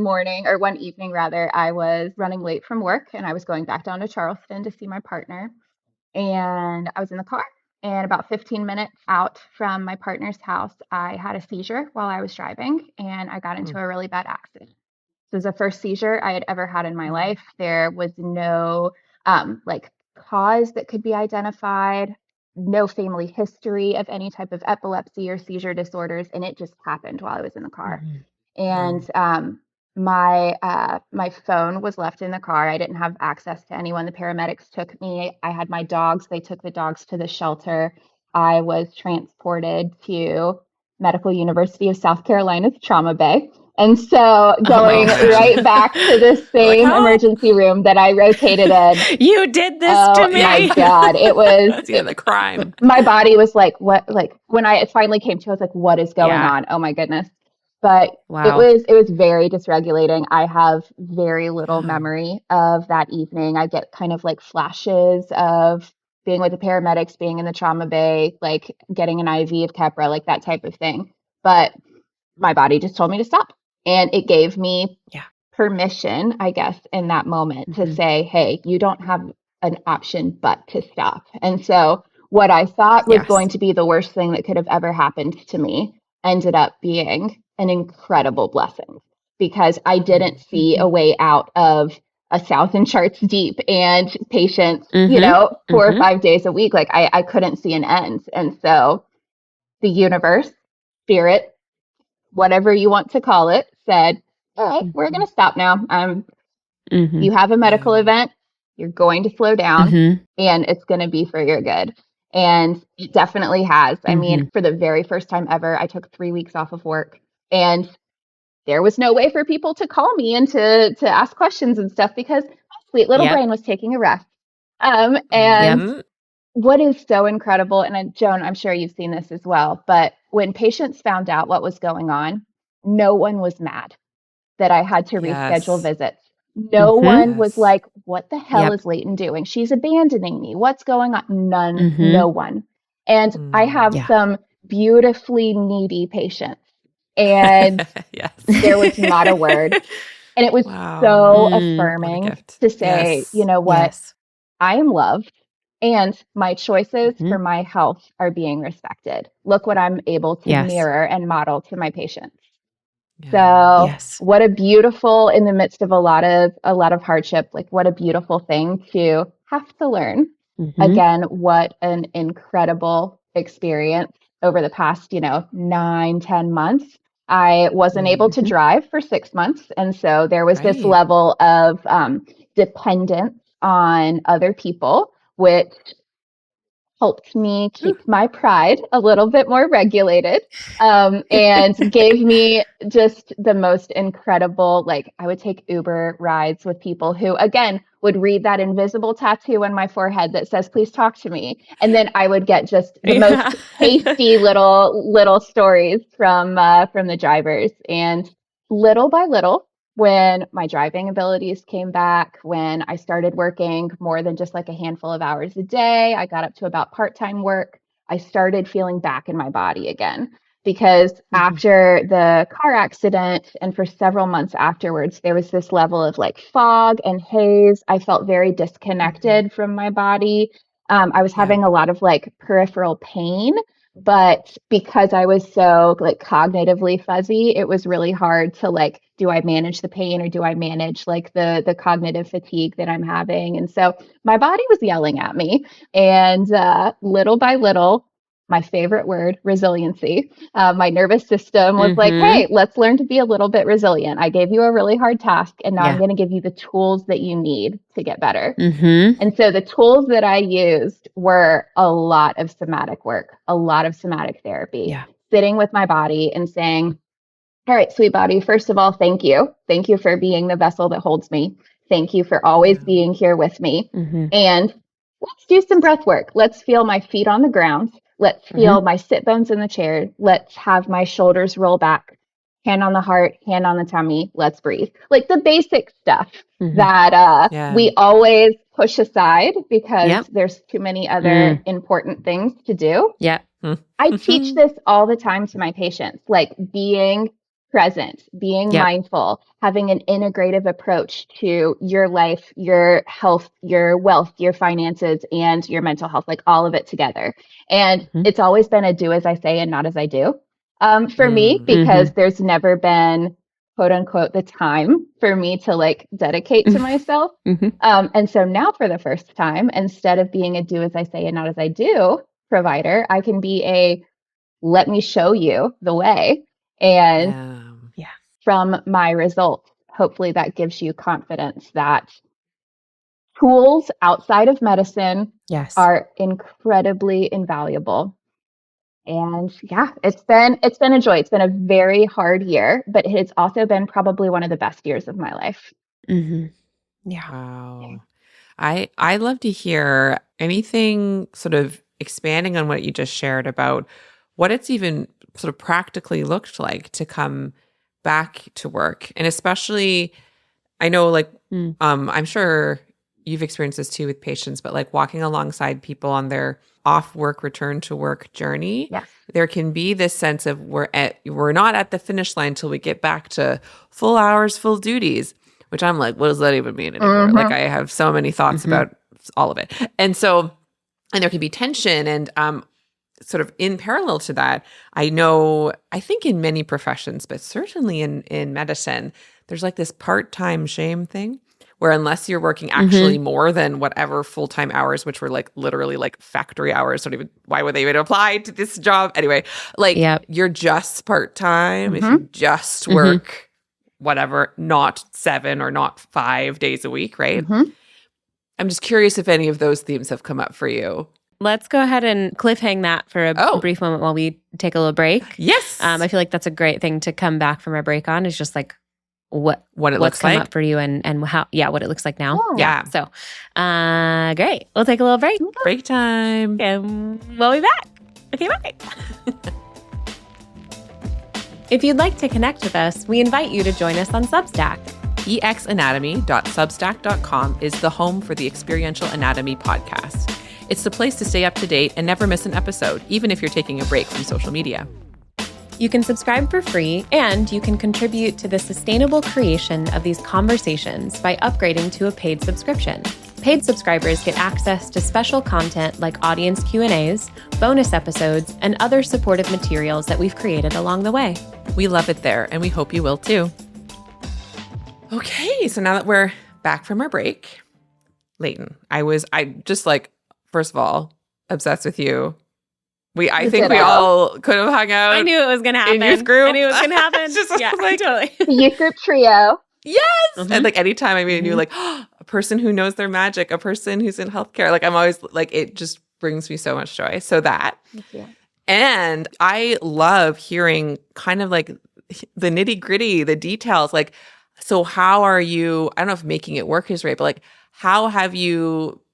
evening rather, I was running late from work and I was going back down to Charleston to see my partner. And I was in the car. And about 15 minutes out from my partner's house, I had a seizure while I was driving and I got into a really bad accident. This was the first seizure I had ever had in my life. There was no cause that could be identified, no family history of any type of epilepsy or seizure disorders, and it just happened while I was in the car. And my phone was left in the car. I didn't have access to anyone. The paramedics took me. I had my dogs. They took the dogs to the shelter. I was transported to Medical University of South Carolina's Trauma Bay. And so going right back to the same emergency room that I rotated in. You did this to me. Oh my God. It was the crime. My body was like, what? Like when it finally came to, I was like, what is going on? Oh my goodness. But it was very dysregulating. I have very little memory of that evening. I get kind of like flashes of being with the paramedics, being in the trauma bay, like getting an IV of Keppra, like that type of thing. But my body just told me to stop. And it gave me permission, I guess, in that moment to say, hey, you don't have an option but to stop. And so what I thought was going to be the worst thing that could have ever happened to me ended up being an incredible blessing because I didn't see a way out of 1,000 charts deep and patients, 4 or 5 days a week. Like I couldn't see an end. And so the universe, spirit, whatever you want to call it, said, all right, we're going to stop now. You have a medical event. You're going to slow down and it's going to be for your good. And it definitely has. I mean, for the very first time ever, I took 3 weeks off of work and there was no way for people to call me and to ask questions and stuff because my sweet little brain was taking a rest. And what is so incredible, and Joan, I'm sure you've seen this as well, but when patients found out what was going on, no one was mad that I had to reschedule visits. No one was like, what the hell is Leighton doing? She's abandoning me. What's going on? No one. And I have some beautifully needy patients. And there was not a word. And it was so affirming to say, you know what? I am loved. And my choices for my health are being respected. Look what I'm able to mirror and model to my patients. So what a beautiful, in the midst of a lot of hardship, like what a beautiful thing to have to learn. Again, what an incredible experience over the past, 9-10 months. I wasn't able to drive for 6 months. And so there was this level of dependence on other people, which helped me keep my pride a little bit more regulated, and gave me just the most incredible, like I would take Uber rides with people who, again, would read that invisible tattoo on my forehead that says, please talk to me. And then I would get just the most tasty little stories from the drivers. And little by little, when my driving abilities came back, when I started working more than just like a handful of hours a day, I got up to about part-time work. I started feeling back in my body again because after the car accident and for several months afterwards, there was this level of like fog and haze. I felt very disconnected from my body. I was having a lot of like peripheral pain. But because I was so like cognitively fuzzy, it was really hard to like, do I manage the pain or do I manage like the cognitive fatigue that I'm having? And so my body was yelling at me. And little by little, my favorite word, resiliency. My nervous system was like, hey, let's learn to be a little bit resilient. I gave you a really hard task, and now I'm going to give you the tools that you need to get better. And so the tools that I used were a lot of somatic work, a lot of somatic therapy, sitting with my body and saying, all right, sweet body, first of all, thank you. Thank you for being the vessel that holds me. Thank you for always being here with me. And let's do some breath work. Let's feel my feet on the ground. Let's feel my sit bones in the chair. Let's have my shoulders roll back, hand on the heart, hand on the tummy. Let's breathe. Like the basic stuff that we always push aside because there's too many other important things to do. Yeah. I teach this all the time to my patients, like being present, being mindful, having an integrative approach to your life, your health, your wealth, your finances, and your mental health, like all of it together. And it's always been a do as I say and not as I do for me, because there's never been, quote unquote, the time for me to like dedicate to myself. And so now for the first time, instead of being a do as I say and not as I do provider, I can be a let me show you the way. And from my results, hopefully that gives you confidence that tools outside of medicine are incredibly invaluable. And it's been a joy. It's been a very hard year, but it's also been probably one of the best years of my life. Yeah. Wow. I love to hear anything sort of expanding on what you just shared about what it's even sort of practically looked like to come back to work. And especially, I know like, I'm sure you've experienced this too with patients, but like walking alongside people on their off work, return to work journey, there can be this sense of we're not at the finish line till we get back to full hours, full duties, which I'm like, what does that even mean anymore? Like I have so many thoughts about all of it. And there can be tension and, sort of in parallel to that, I think in many professions, but certainly in medicine, there's like this part-time shame thing where unless you're working actually more than whatever full-time hours, which were like literally like factory hours, why would they even apply to this job? Anyway, like you're just part-time if you just work whatever, not 7 or not 5 days a week, right? I'm just curious if any of those themes have come up for you. Let's go ahead and cliffhang that for a brief moment while we take a little break. Yes. I feel like that's a great thing to come back from a break on, is just like what it looks come like up for you and how, what it looks like now. Yeah. So, great. We'll take a little break. Break time. And we'll be back. Okay, bye. If you'd like to connect with us, we invite you to join us on Substack. exanatomy.substack.com is the home for the Experiential Anatomy podcast. It's the place to stay up to date and never miss an episode, even if you're taking a break from social media. You can subscribe for free, and you can contribute to the sustainable creation of these conversations by upgrading to a paid subscription. Paid subscribers get access to special content like audience Q&As, bonus episodes, and other supportive materials that we've created along the way. We love it there, and we hope you will too. Okay, so now that we're back from our break, Leighton, I just like, first of all, obsessed with you. I think we all could have hung out. I knew it was going to happen. In youth group. I knew it was going to happen. Totally. The youth group trio. Yes. And like anytime I meet you, like a person who knows their magic, a person who's in healthcare, like I'm always like, it just brings me so much joy. So that. And I love hearing kind of like the nitty gritty, the details. Like, so how are you, I don't know if making it work is right, but like,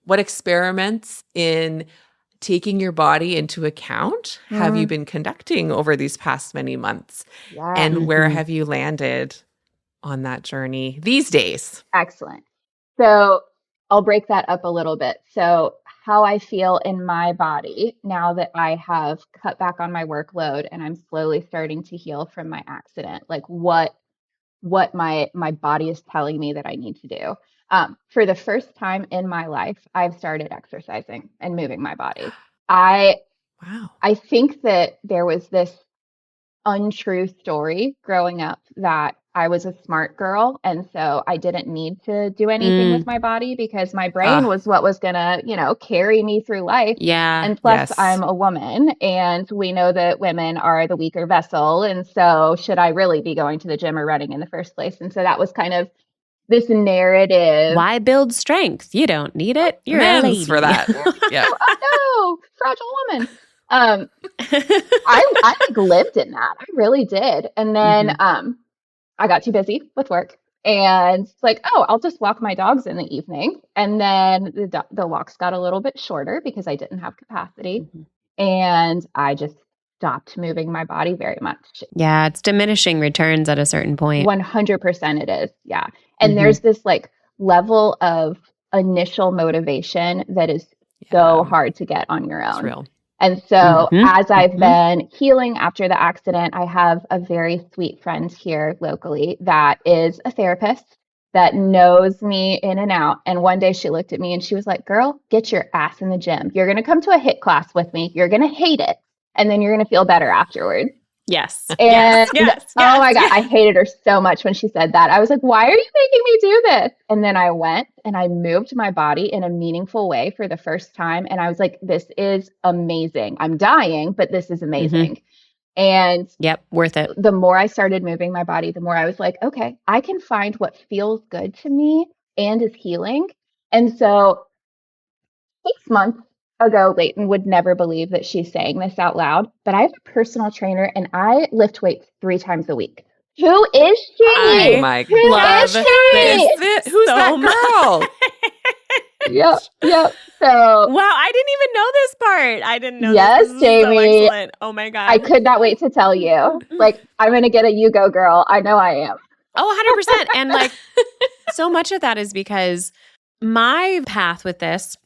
what experiments in taking your body into account have you been conducting over these past many months? And where have you landed on that journey these days? Excellent. So I'll break that up a little bit. So how I feel in my body now that I have cut back on my workload and I'm slowly starting to heal from my accident, like what my body is telling me that I need to do. For the first time in my life, I've started exercising and moving my body. I think that there was this untrue story growing up that I was a smart girl, and so I didn't need to do anything with my body because my brain was what was gonna, carry me through life. And plus, I'm a woman, and we know that women are the weaker vessel, and so should I really be going to the gym or running in the first place? And so that was kind of this narrative. Why build strength? You don't need it. You're a lady for that. Oh no, fragile woman. I like lived in that. I really did. And then I got too busy with work and it's like, I'll just walk my dogs in the evening. And then the walks got a little bit shorter because I didn't have capacity. And I just stopped moving my body very much. Yeah, it's diminishing returns at a certain point. 100% it is. Yeah. And there's this like level of initial motivation that is so hard to get on your own. It's real. And so as I've been healing after the accident, I have a very sweet friend here locally that is a therapist that knows me in and out. And one day she looked at me and she was like, girl, get your ass in the gym. You're going to come to a HIIT class with me. You're going to hate it. And then you're going to feel better afterwards. Yes. And oh my God, I hated her so much when she said that. I was like, why are you making me do this? And then I went and I moved my body in a meaningful way for the first time. And I was like, this is amazing. I'm dying, but this is amazing. And worth it. The more I started moving my body, the more I was like, okay, I can find what feels good to me and is healing. And so 6 months ago, Leighton would never believe that she's saying this out loud, but I have a personal trainer and I lift weights 3 times a week. Who is she? Oh my God. Who's that girl? Yep. So wow, I didn't even know this part. I didn't know this is Jamie. So excellent. Oh my God. I could not wait to tell you. Like, I'm going to get a you go girl. I know I am. Oh, 100%. And like, so much of that is because my path with this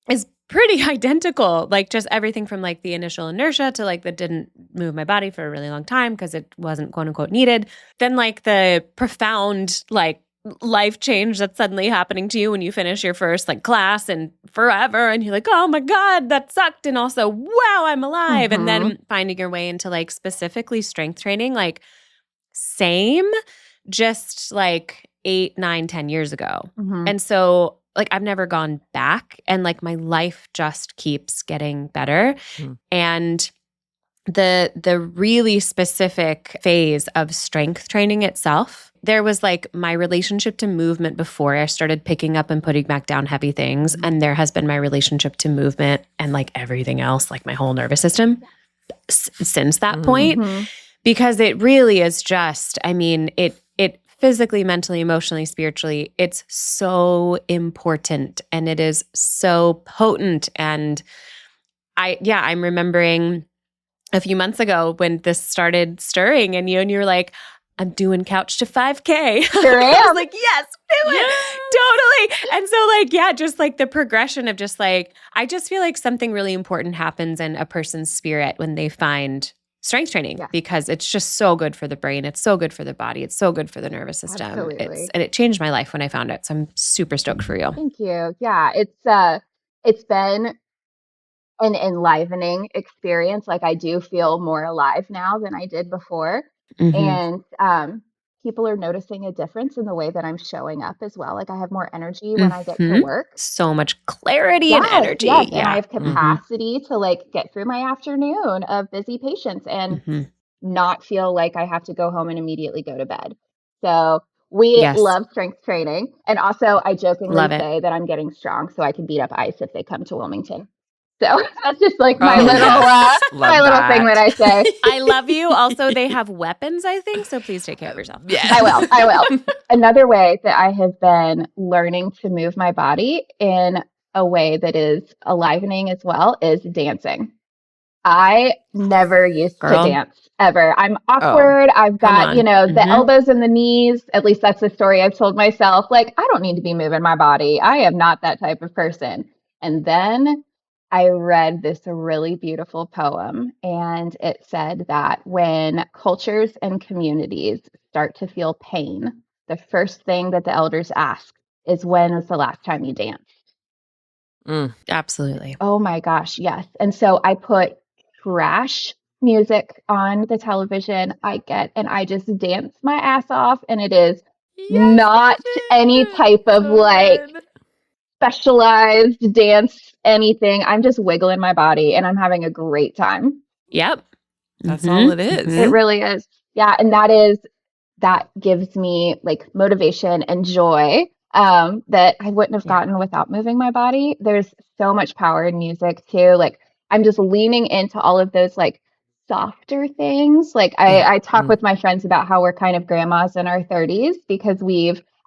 is pretty identical. Like just everything from like the initial inertia to like that didn't move my body for a really long time because it wasn't quote unquote needed. Then like the profound like life change that's suddenly happening to you when you finish your first like class and forever. And you're like, oh my God, that sucked. And also, wow, I'm alive. And then finding your way into like specifically strength training, like same, just like 8, 9, 10 years ago. And so like I've never gone back and like my life just keeps getting better. And the really specific phase of strength training itself, there was like my relationship to movement before I started picking up and putting back down heavy things. And there has been my relationship to movement and like everything else, like my whole nervous system since that point. Because it really is just, I mean, it physically, mentally, emotionally, spiritually, it's so important and it is so potent. And I'm remembering a few months ago when this started stirring and you were like, I'm doing couch to 5K. Sure am. I was like, yes, do it. Totally. And so like, just like the progression of just like, I just feel like something really important happens in a person's spirit when they find strength training because it's just so good for the brain. It's so good for the body. It's so good for the nervous system. Absolutely. And it changed my life when I found it. So I'm super stoked for you. Thank you. Yeah, it's been an enlivening experience. Like I do feel more alive now than I did before. And people are noticing a difference in the way that I'm showing up as well. Like I have more energy when I get to work. So much clarity and energy. Yes. And I have capacity to like get through my afternoon of busy patients and not feel like I have to go home and immediately go to bed. So we love strength training. And also I jokingly say that I'm getting strong so I can beat up ICE if they come to Wilmington. So that's just like my little thing that I say. I love you. Also, they have weapons, I think. So please take care of yourself. Yeah, I will. Another way that I have been learning to move my body in a way that is enlivening as well is dancing. I never used to dance ever. I'm awkward. I've got, the elbows and the knees. At least that's the story I've told myself. Like, I don't need to be moving my body. I am not that type of person. And then I read this really beautiful poem, and it said that when cultures and communities start to feel pain, the first thing that the elders ask is, when was the last time you danced? Absolutely. Oh my gosh, yes. And so I put trash music on the television. And I just dance my ass off, and it is not any type of specialized dance, anything. I'm just wiggling my body and I'm having a great time. Yep. That's all it is. It really is. Yeah. And that gives me like motivation and joy that I wouldn't have gotten without moving my body. There's so much power in music too. Like I'm just leaning into all of those like softer things. Like I talk with my friends about how we're kind of grandmas in our 30s because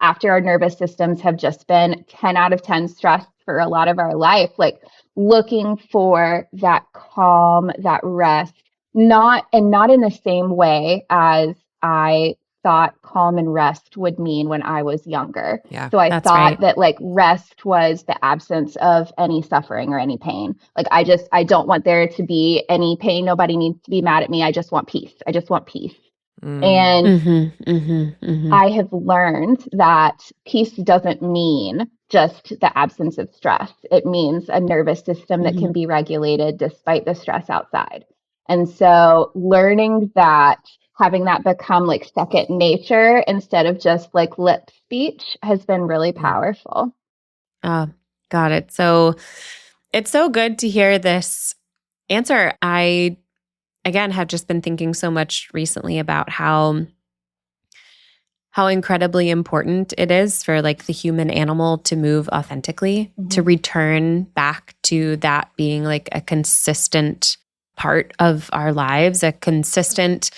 after our nervous systems have just been 10 out of 10 stressed for a lot of our life, like looking for that calm, that rest, not in the same way as I thought calm and rest would mean when I was younger. Yeah, so I that's thought right. that like rest was the absence of any suffering or any pain. Like I don't want there to be any pain. Nobody needs to be mad at me. I just want peace. I just want peace. And I have learned that peace doesn't mean just the absence of stress. It means a nervous system that can be regulated despite the stress outside. And so learning that, having that become like second nature instead of just like lip speech has been really powerful. Got it. So it's so good to hear this answer. I, again, have just been thinking so much recently about how incredibly important it is for like the human animal to move authentically, to return back to that being like a consistent part of our lives, a consistent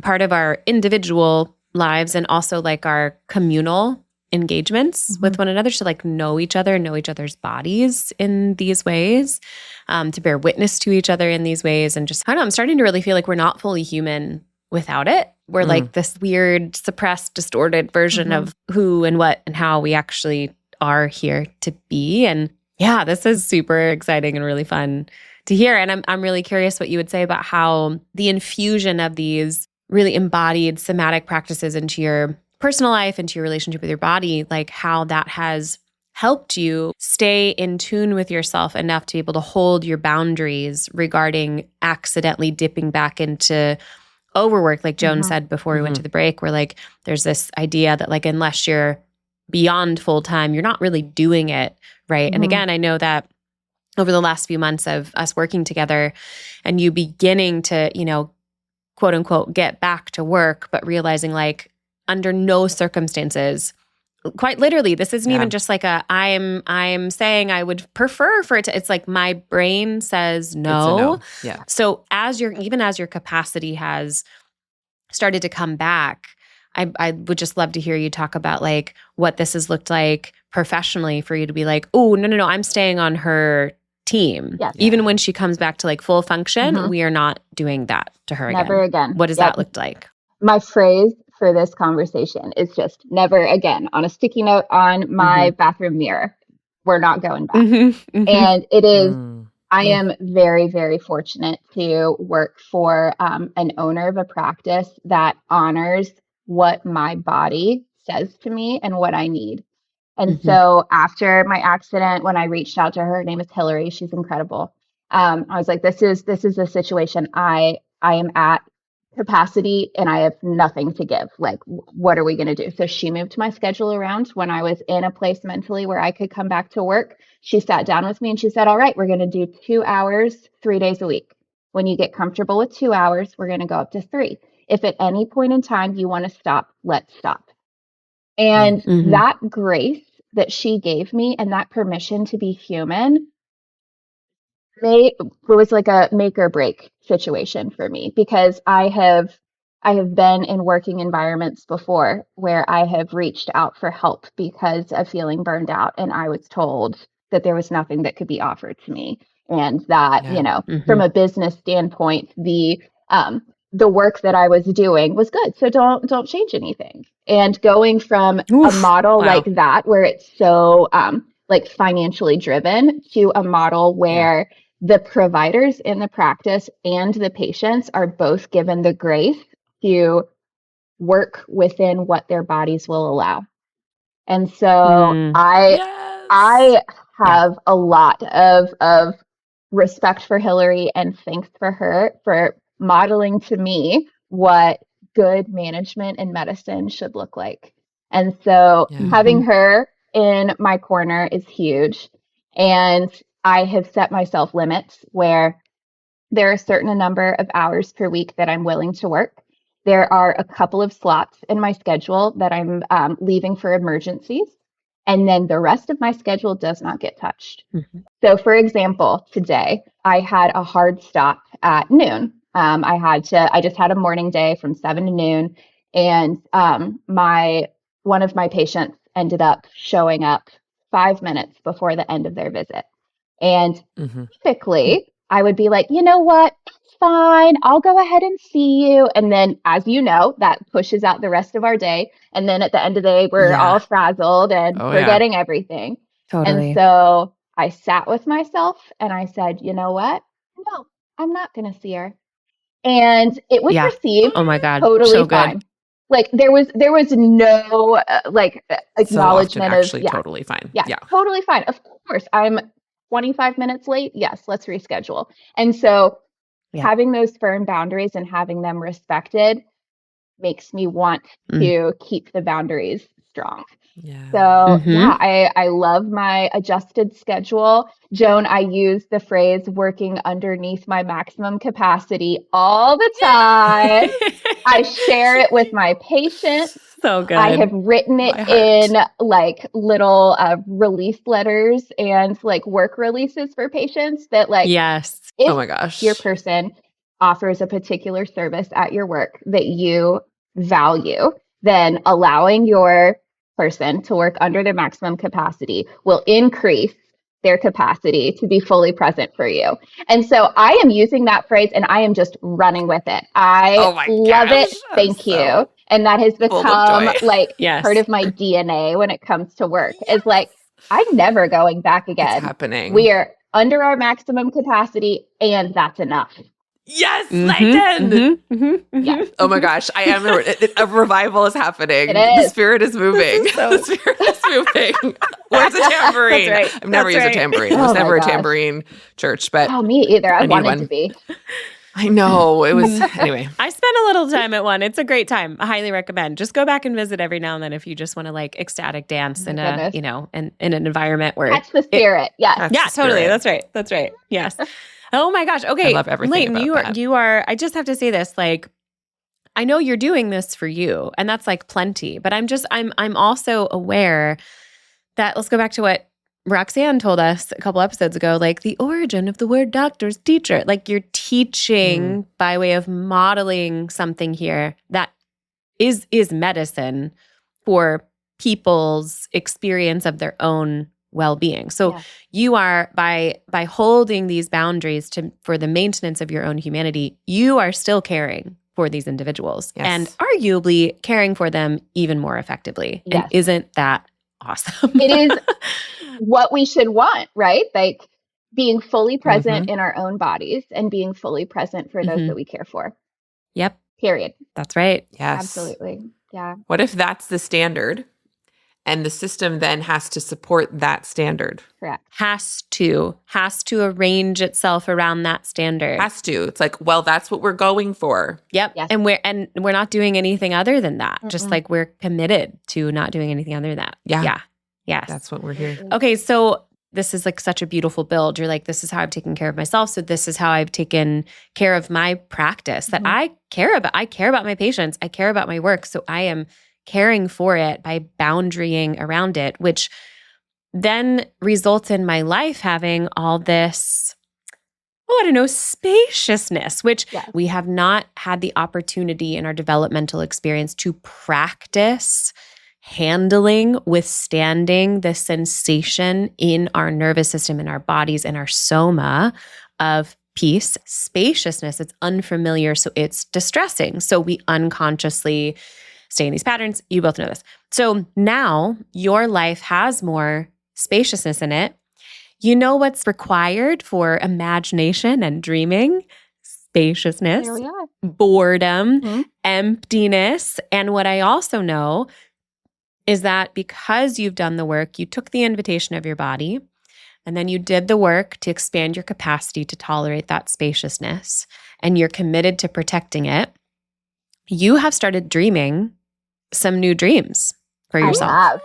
part of our individual lives, and also like our communal engagements with one another, to like know each other, know each other's bodies in these ways, to bear witness to each other in these ways. And just, I don't know, I'm starting to really feel like we're not fully human without it. We're like this weird, suppressed, distorted version of who and what and how we actually are here to be. And yeah, this is super exciting and really fun to hear. And I'm really curious what you would say about how the infusion of these really embodied somatic practices into your personal life, into your relationship with your body, like how that has helped you stay in tune with yourself enough to be able to hold your boundaries regarding accidentally dipping back into overwork. Like Joan said before we went to the break, where like there's this idea that like unless you're beyond full time, you're not really doing it, right? And again, I know that over the last few months of us working together and you beginning to, you know, quote unquote, get back to work, but realizing like under no circumstances, quite literally, this isn't even just like I'm saying I would prefer for it to, it's like my brain says no. It's a no. Yeah. So even as your capacity has started to come back, I would just love to hear you talk about like what this has looked like professionally for you to be like, oh, no, I'm staying on her team. Yes. Even when she comes back to like full function, we are not doing that to her Never again. What does that look like? My phrase for this conversation is just never again, on a sticky note on my bathroom mirror. We're not going back. And it is, I am very, very fortunate to work for an owner of a practice that honors what my body says to me and what I need. And so after my accident, when I reached out to her, her name is Hillary, she's incredible. I was like, this is a situation I am at capacity and I have nothing to give. Like, what are we going to do? So she moved my schedule around. When I was in a place mentally where I could come back to work, she sat down with me and she said, all right, we're going to do 2 hours, 3 days a week. When you get comfortable with 2 hours, we're going to go up to 3. If at any point in time you want to stop, let's stop. And that grace that she gave me and that permission to be human was like a make or break situation for me, because I have been in working environments before where I have reached out for help because of feeling burned out, and I was told that there was nothing that could be offered to me, and that from a business standpoint, the work that I was doing was good, so don't change anything. And going from a model like that where it's so like financially driven to a model where the providers in the practice and the patients are both given the grace to work within what their bodies will allow. And so I have a lot of respect for Hillary and thanks for her for modeling to me what good management in medicine should look like. And so having her in my corner is huge. And I have set myself limits where there are a certain number of hours per week that I'm willing to work. There are a couple of slots in my schedule that I'm leaving for emergencies. And then the rest of my schedule does not get touched. So for example, today I had a hard stop at noon. I just had a morning day from 7 to noon. And one of my patients ended up showing up 5 minutes before the end of their visit. And typically I would be like, you know what? it's fine. I'll go ahead and see you. And then, as you know, that pushes out the rest of our day. And then at the end of the day, we're all frazzled and forgetting everything. Totally. And so I sat with myself and I said, you know what? No, I'm not going to see her. And it was received oh my God, totally so good. fine. Like there was no acknowledgement so often of totally fine. Yeah, totally fine. Of course, I'm 25 minutes late. Yes, let's reschedule. And so having those firm boundaries and having them respected makes me want to keep the boundaries strong. Yeah. So I love my adjusted schedule. Joan, I use the phrase working underneath my maximum capacity all the time. I share it with my patients. So good. I have written it in like little release letters and like work releases for patients that like, oh my gosh, your person offers a particular service at your work that you value, then allowing your person to work under their maximum capacity will increase their capacity to be fully present for you. And so I am using that phrase and I am just running with it. I love it. Thank you. And that has become like part of my DNA when it comes to work. Is like, I'm never going back again. It's happening. We are under our maximum capacity and that's enough. Yes, Leighton. Oh my gosh, I am a revival is happening. It is. The spirit is moving. The spirit is moving. Where's a tambourine? I've never used a tambourine. I was never a tambourine church, but me either. I wanted to be. I know. It was anyway. I spent a little time at one. It's a great time. I highly recommend. Just go back and visit every now and then if you just want to like ecstatic dance in a, in an environment where that's the spirit. Yeah, totally. That's right. Yes. Oh my gosh. Okay. I love everything Leighton, about that. you are, I just have to say this, like, I know you're doing this for you and that's like plenty, but I'm also aware that, let's go back to what Roxanne told us a couple episodes ago, like the origin of the word doctor's teacher, like you're teaching by way of modeling something here that is medicine for people's experience of their own well-being. So you are by holding these boundaries for the maintenance of your own humanity, you are still caring for these individuals and arguably caring for them even more effectively. And isn't that awesome? It is what we should want, right? Like being fully present in our own bodies and being fully present for those that we care for. Yep. Period. That's right. Yes. Absolutely. Yeah. What if that's the standard? And the system then has to support that standard. Correct. Has to arrange itself around that standard. Has to. It's like, well, that's what we're going for. Yep. Yes. And we're not doing anything other than that. Just like we're committed to not doing anything other than that. Yeah. Yes. That's what we're here. Okay. So this is like such a beautiful build. You're like, this is how I've taken care of myself. So this is how I've taken care of my practice that I care about. I care about my patients. I care about my work. So I am caring for it by boundarying around it, which then results in my life having all this, spaciousness, which we have not had the opportunity in our developmental experience to practice handling, withstanding the sensation in our nervous system, in our bodies, in our soma of peace, spaciousness. It's unfamiliar, so it's distressing. So we unconsciously stay in these patterns. You both know this. So now your life has more spaciousness in it. You know what's required for imagination and dreaming? Spaciousness, boredom, emptiness. And what I also know is that because you've done the work, you took the invitation of your body, and then you did the work to expand your capacity to tolerate that spaciousness, and you're committed to protecting it, you have started dreaming some new dreams for yourself,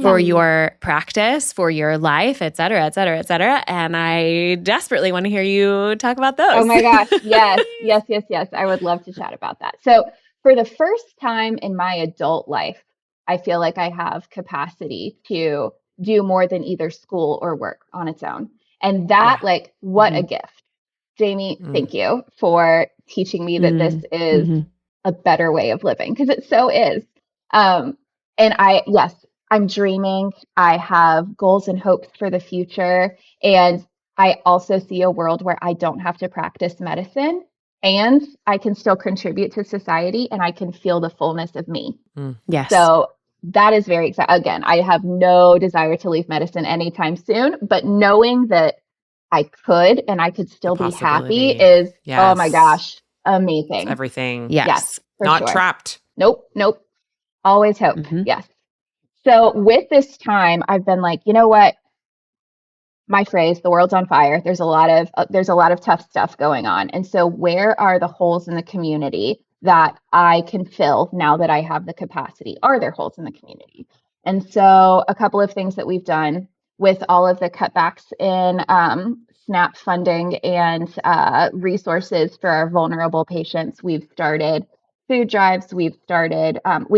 for your practice, for your life, et cetera, et cetera, et cetera. And I desperately want to hear you talk about those. Oh my gosh. Yes. I would love to chat about that. So for the first time in my adult life, I feel like I have capacity to do more than either school or work on its own. And that, what a gift. Jamie, thank you for teaching me that this is a better way of living, because it so is. And I'm dreaming. I have goals and hopes for the future. And I also see a world where I don't have to practice medicine and I can still contribute to society and I can feel the fullness of me. Yes. So that is very exciting. Again, I have no desire to leave medicine anytime soon, but knowing that I could and I could still be happy is, oh my gosh, amazing. It's everything. Yes. Not trapped. Nope. Always hope. Yes. So with this time, I've been like, you know what? My phrase, the world's on fire. There's a lot of tough stuff going on. And so where are the holes in the community that I can fill now that I have the capacity? Are there holes in the community? And so a couple of things that we've done with all of the cutbacks in SNAP funding and resources for our vulnerable patients, we've started food drives. We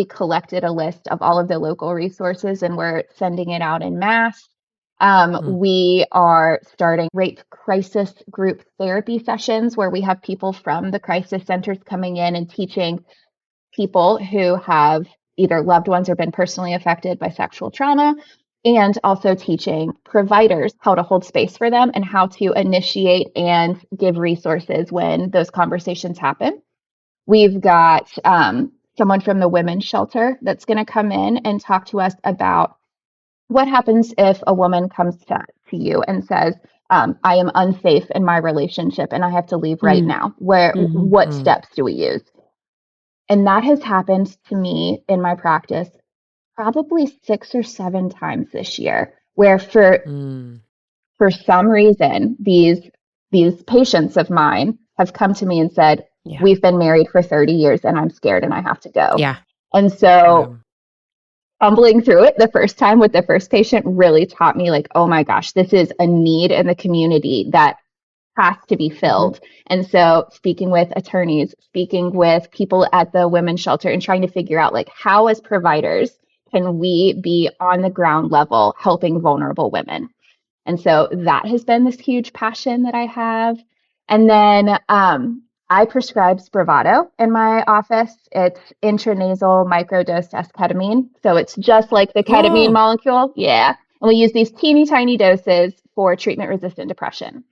collected a list of all of the local resources and we're sending it out in mass. We are starting rape crisis group therapy sessions where we have people from the crisis centers coming in and teaching people who have either loved ones or been personally affected by sexual trauma, and also teaching providers how to hold space for them and how to initiate and give resources when those conversations happen. We've got someone from the women's shelter that's going to come in and talk to us about what happens if a woman comes to you and says, I am unsafe in my relationship and I have to leave right now. What steps do we use? And that has happened to me in my practice probably 6 or 7 times this year, where for some reason, these patients of mine have come to me and said, we've been married for 30 years and I'm scared and I have to go. Yeah. And so fumbling through it the first time with the first patient really taught me like, oh my gosh, this is a need in the community that has to be filled. And so speaking with attorneys, speaking with people at the women's shelter and trying to figure out like how as providers can we be on the ground level helping vulnerable women. And so that has been this huge passion that I have. And then I prescribe Spravato in my office. It's intranasal microdosed esketamine. So it's just like the ketamine molecule. Yeah. And we use these teeny tiny doses for treatment-resistant depression.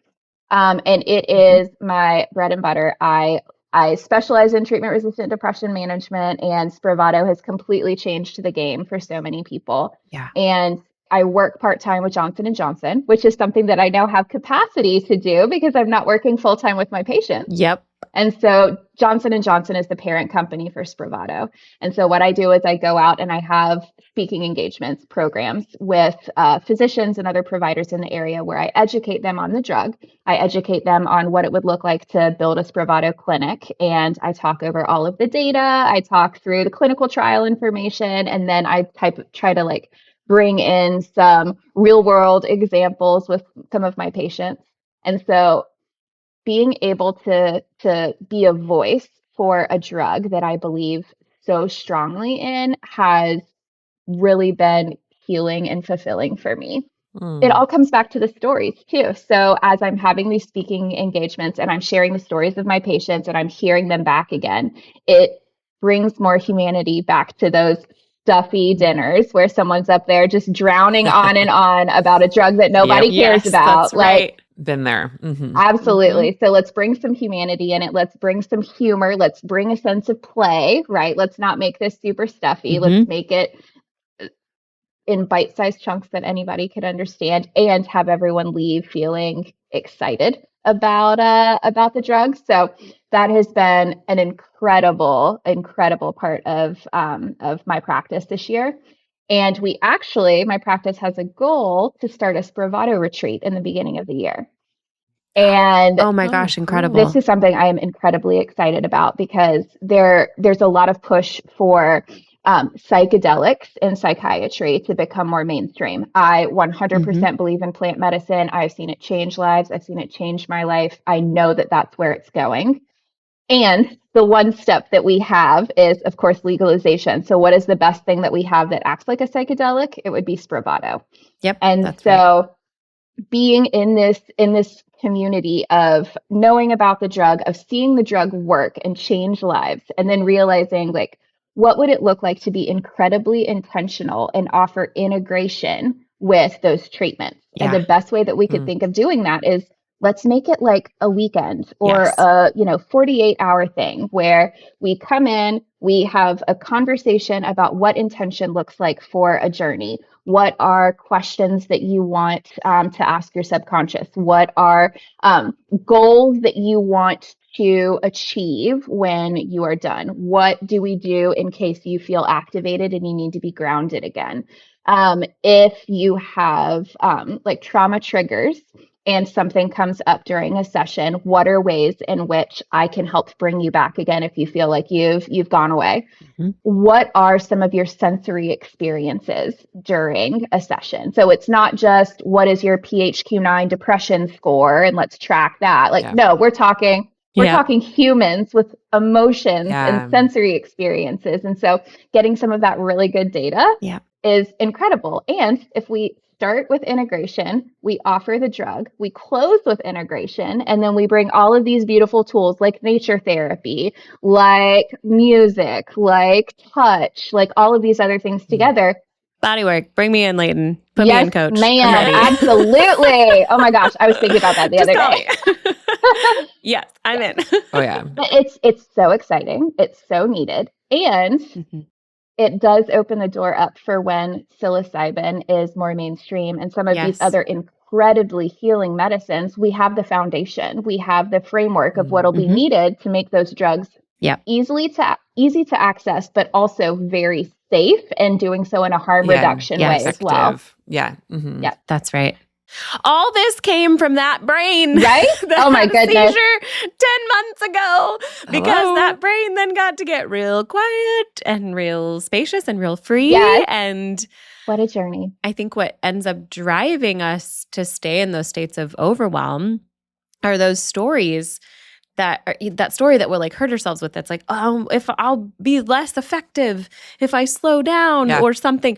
And it is my bread and butter. I specialize in treatment-resistant depression management, and Spravato has completely changed the game for so many people. Yeah. And I work part-time with Johnson & Johnson, which is something that I now have capacity to do because I'm not working full-time with my patients. Yep. And so Johnson & Johnson is the parent company for Spravato. And so what I do is I go out and I have speaking engagements programs with physicians and other providers in the area where I educate them on the drug. I educate them on what it would look like to build a Spravato clinic. And I talk over all of the data. I talk through the clinical trial information. And then I try to like bring in some real world examples with some of my patients. And so being able to be a voice for a drug that I believe so strongly in has really been healing and fulfilling for me. It all comes back to the stories too. So as I'm having these speaking engagements and I'm sharing the stories of my patients and I'm hearing them back again, it brings more humanity back to those stuffy dinners where someone's up there just drowning on and on about a drug that nobody cares about. That's right. Been there. Absolutely. So let's bring some humanity in it. Let's bring some humor. Let's bring a sense of play, right? Let's not make this super stuffy. Let's make it in bite-sized chunks that anybody could understand and have everyone leave feeling excited about the drug. So that has been an incredible part of my practice this year. And my practice has a goal to start a Spravato retreat in the beginning of the year. And oh my gosh, incredible. This is something I am incredibly excited about because there's a lot of push for psychedelics in psychiatry to become more mainstream. I 100% believe in plant medicine. I've seen it change lives. I've seen it change my life. I know that that's where it's going. And the one step that we have is, of course, legalization. So what is the best thing that we have that acts like a psychedelic? It would be Spravato. Yep. And so being in this community of knowing about the drug, of seeing the drug work and change lives, and then realizing like, what would it look like to be incredibly intentional and offer integration with those treatments? And the best way that we could think of doing that is let's make it like a weekend or a 48-hour thing where we come in, we have a conversation about what intention looks like for a journey. What are questions that you want to ask your subconscious? What are goals that you want to achieve when you are done? What do we do in case you feel activated and you need to be grounded again? If you have like trauma triggers and something comes up during a session, what are ways in which I can help bring you back again if you feel like you've gone away? Mm-hmm. What are some of your sensory experiences during a session? So it's not just what is your PHQ-9 depression score and let's track that. Like, no, we're talking humans with emotions and sensory experiences. And so getting some of that really good data is incredible. And if we start with integration, we offer the drug, we close with integration, and then we bring all of these beautiful tools like nature therapy, like music, like touch, like all of these other things together. Bodywork. Bring me in, Leighton. Put me in, coach. Man, absolutely. Oh my gosh. I was thinking about that the other day. Yes, I'm in. Oh yeah. But it's so exciting. It's so needed. And it does open the door up for when psilocybin is more mainstream and some of these other incredibly healing medicines. We have the foundation. We have the framework of what'll be needed to make those drugs easy to access, but also very safe, and doing so in a harm reduction way as well. Yeah. Mm-hmm. Yeah, that's right. All this came from that brain, right? Oh my goodness! Seizure 10 months ago, because that brain then got to get real quiet and real spacious and real free. Yes. And what a journey! I think what ends up driving us to stay in those states of overwhelm are those stories that story that we'll like hurt ourselves with. That's like, oh, if I'll be less effective if I slow down or something.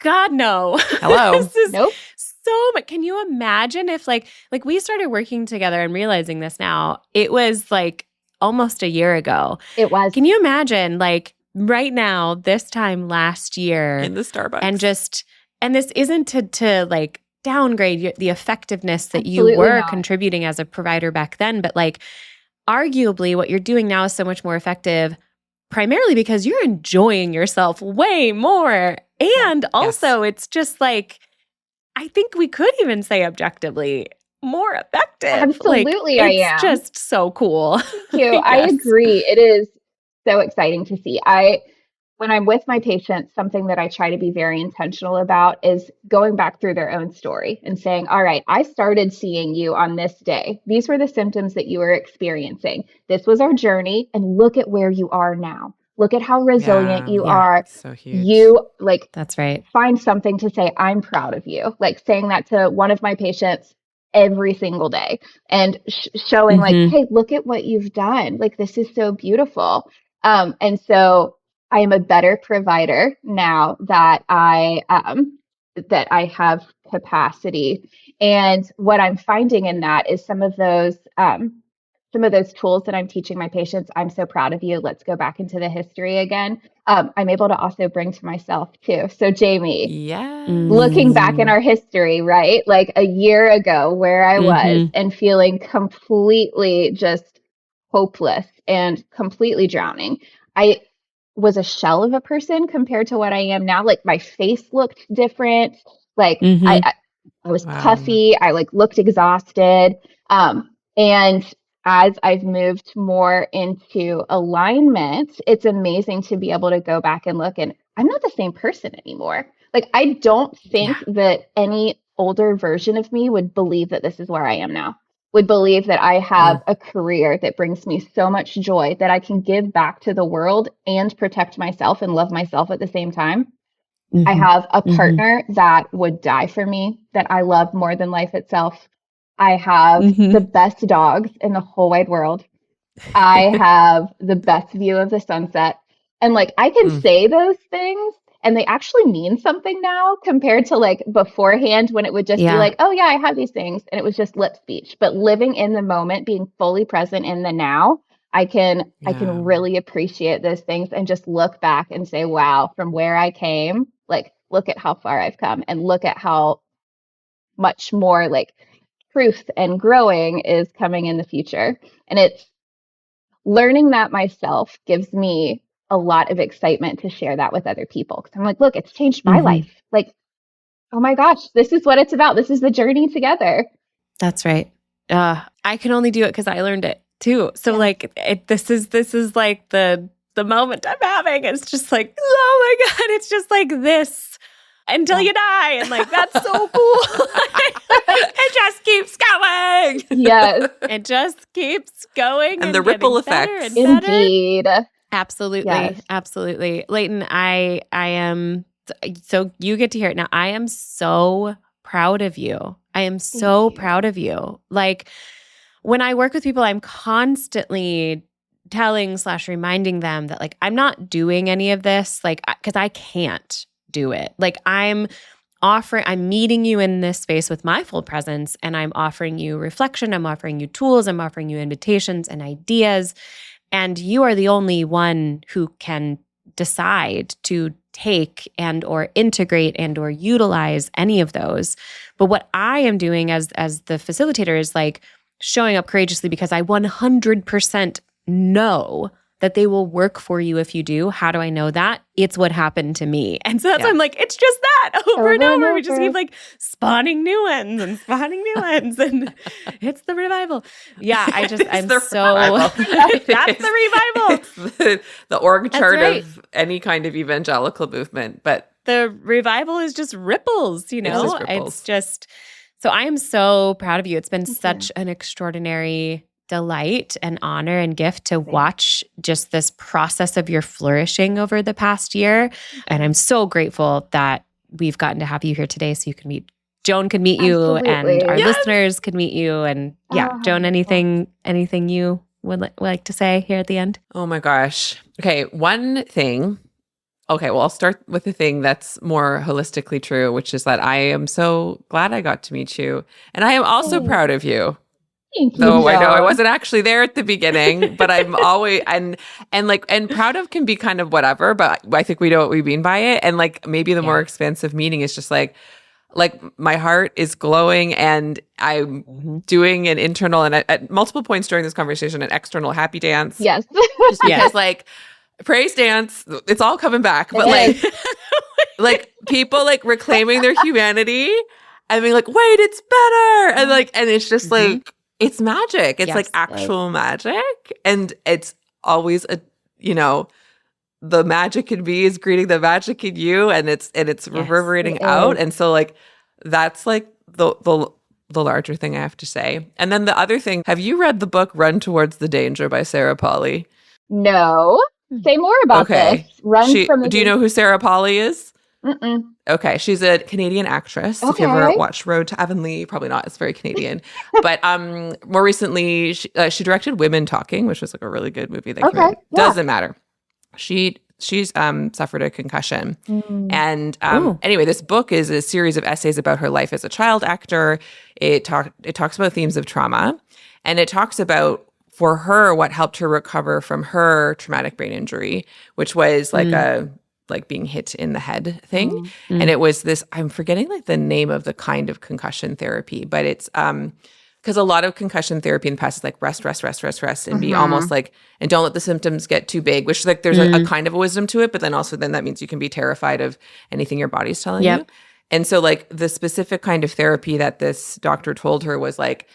God, no. Hello. Nope. So much. Can you imagine if like we started working together and realizing this now? It was like almost a year ago. It was. Can you imagine like right now, this time last year in the Starbucks, and this isn't to like downgrade the effectiveness that Absolutely you were not. contributing as a provider back then, but like arguably what you're doing now is so much more effective, primarily because you're enjoying yourself way more, and also it's just like, I think we could even say objectively more effective. Absolutely, like, I am. It's just so cool. Thank you. I agree. It is so exciting to see. When I'm with my patients, something that I try to be very intentional about is going back through their own story and saying, all right, I started seeing you on this day. These were the symptoms that you were experiencing. This was our journey, and look at where you are now. Look at how resilient you are. So huge. You that's right. Find something to say, I'm proud of you. Like saying that to one of my patients every single day and showing like, hey, look at what you've done. Like, this is so beautiful. And so I am a better provider now that I have capacity. And what I'm finding in that is some of those tools that I'm teaching my patients. I'm so proud of you. Let's go back into the history again. I'm able to also bring to myself too. So Jamie, looking back in our history, right? Like a year ago where I was and feeling completely just hopeless and completely drowning. I was a shell of a person compared to what I am now. Like my face looked different. Like I was puffy. I like looked exhausted. And as I've moved more into alignment, it's amazing to be able to go back and look, and I'm not the same person anymore. Like, I don't think that any older version of me would believe that this is where I am now, would believe that I have a career that brings me so much joy that I can give back to the world and protect myself and love myself at the same time. I have a partner that would die for me, that I love more than life itself. I have the best dogs in the whole wide world. I have the best view of the sunset. And like, I can say those things and they actually mean something now compared to like beforehand when it would just be like, oh yeah, I have these things. And it was just lip speech. But living in the moment, being fully present in the now, I can really appreciate those things and just look back and say, wow, from where I came, like, look at how far I've come and look at how much more like truth and growing is coming in the future. And it's learning that myself gives me a lot of excitement to share that with other people. Because I'm like, look, it's changed my life. Like, oh my gosh, this is what it's about. This is the journey together. That's right. I can only do it because I learned it too. So like, this is like the moment I'm having. It's just like, oh my God, it's just like this until you die. And like, that's so cool. It just keeps going. Yes. It just keeps going. And the ripple effects. Indeed. Absolutely. Yes. Absolutely. Leighton, I am, so you get to hear it now. I am so proud of you. I am so proud of you. Like when I work with people, I'm constantly telling/reminding them that like, I'm not doing any of this, like, because I can't do it. Like I'm meeting you in this space with my full presence, and I'm offering you reflection. I'm offering you tools. I'm offering you invitations and ideas. And you are the only one who can decide to take and or integrate and or utilize any of those. But what I am doing as the facilitator is like showing up courageously, because I 100% know that they will work for you if you do. How do I know that? It's what happened to me. And so that's why I'm like, it's just that over and over. We just keep like spawning new ones and spawning new ones. And it's the revival. Yeah, I'm so, that's the revival. It's the org chart of any kind of evangelical movement. But the revival is just ripples, you know? It's just, so I am so proud of you. It's been such an extraordinary delight and honor and gift to watch just this process of your flourishing over the past year. And I'm so grateful that we've gotten to have you here today so you can meet, Joan can meet you and our listeners can meet you. And Joan, anything you would like to say here at the end? Oh my gosh. Okay. One thing. Okay. Well, I'll start with the thing that's more holistically true, which is that I am so glad I got to meet you. And I am also proud of you. Thank you. So I know I wasn't actually there at the beginning, but I'm always and proud of can be kind of whatever, but I think we know what we mean by it. And like maybe the more expansive meaning is just like my heart is glowing, and I'm doing an internal and at multiple points during this conversation an external happy dance. Yes. Just because like praise dance, it's all coming back, but like people like reclaiming their humanity and being like, wait, it's better, and it's just like. It's magic. It's like actual magic. And it's always the magic in me is greeting the magic in you, and it's reverberating out. And so like that's like the larger thing I have to say. And then the other thing, have you read the book Run Towards the Danger by Sarah Polley? No. Say more about this. Do you know who Sarah Polley is? Mm-mm. Okay, she's a Canadian actress. If you ever watched Road to Avonlea, probably not. It's very Canadian. But more recently, she directed Women Talking, which was like a really good movie. Doesn't matter. She's suffered a concussion, and anyway, this book is a series of essays about her life as a child actor. It talks about themes of trauma, and it talks about for her what helped her recover from her traumatic brain injury, which was like being hit in the head thing. And it was this, I'm forgetting like the name of the kind of concussion therapy, but it's because a lot of concussion therapy in the past is like rest and be almost like, and don't let the symptoms get too big, which like there's a kind of a wisdom to it, but then also then that means you can be terrified of anything your body's telling you. And so like the specific kind of therapy that this doctor told her was like,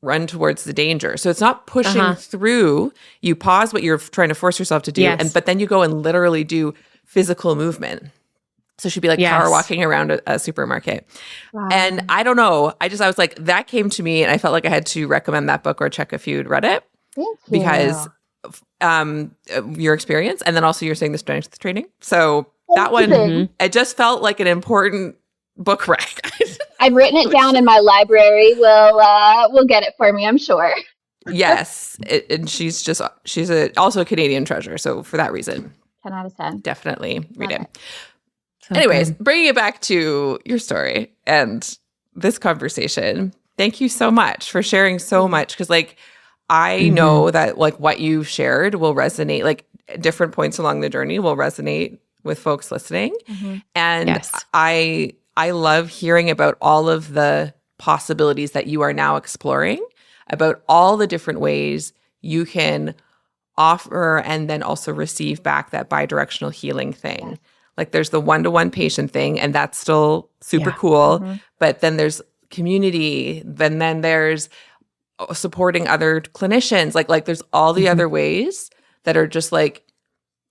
run towards the danger. So it's not pushing through, you pause what you're trying to force yourself to do, but then you go and literally do physical movement. So she'd be like power walking around a supermarket. Wow. And I don't know. I was like, that came to me and I felt like I had to recommend that book or check if you'd read it. Because your experience. And then also you're saying the strength training. So that one, it just felt like an important book rec. I've written it down in my library. We'll get it for me, I'm sure. Yes. And she's also a Canadian treasure. So for that reason. 10 out of 10. Definitely read it. So anyways, bringing it back to your story and this conversation, thank you so much for sharing so much. Because like, I know that like what you shared will resonate, like different points along the journey will resonate with folks listening. And I love hearing about all of the possibilities that you are now exploring about all the different ways you can offer and then also receive back that bidirectional healing thing. Like there's the one-to-one patient thing, and that's still super cool. But then there's community, then there's supporting other clinicians. Like there's all the other ways that are just like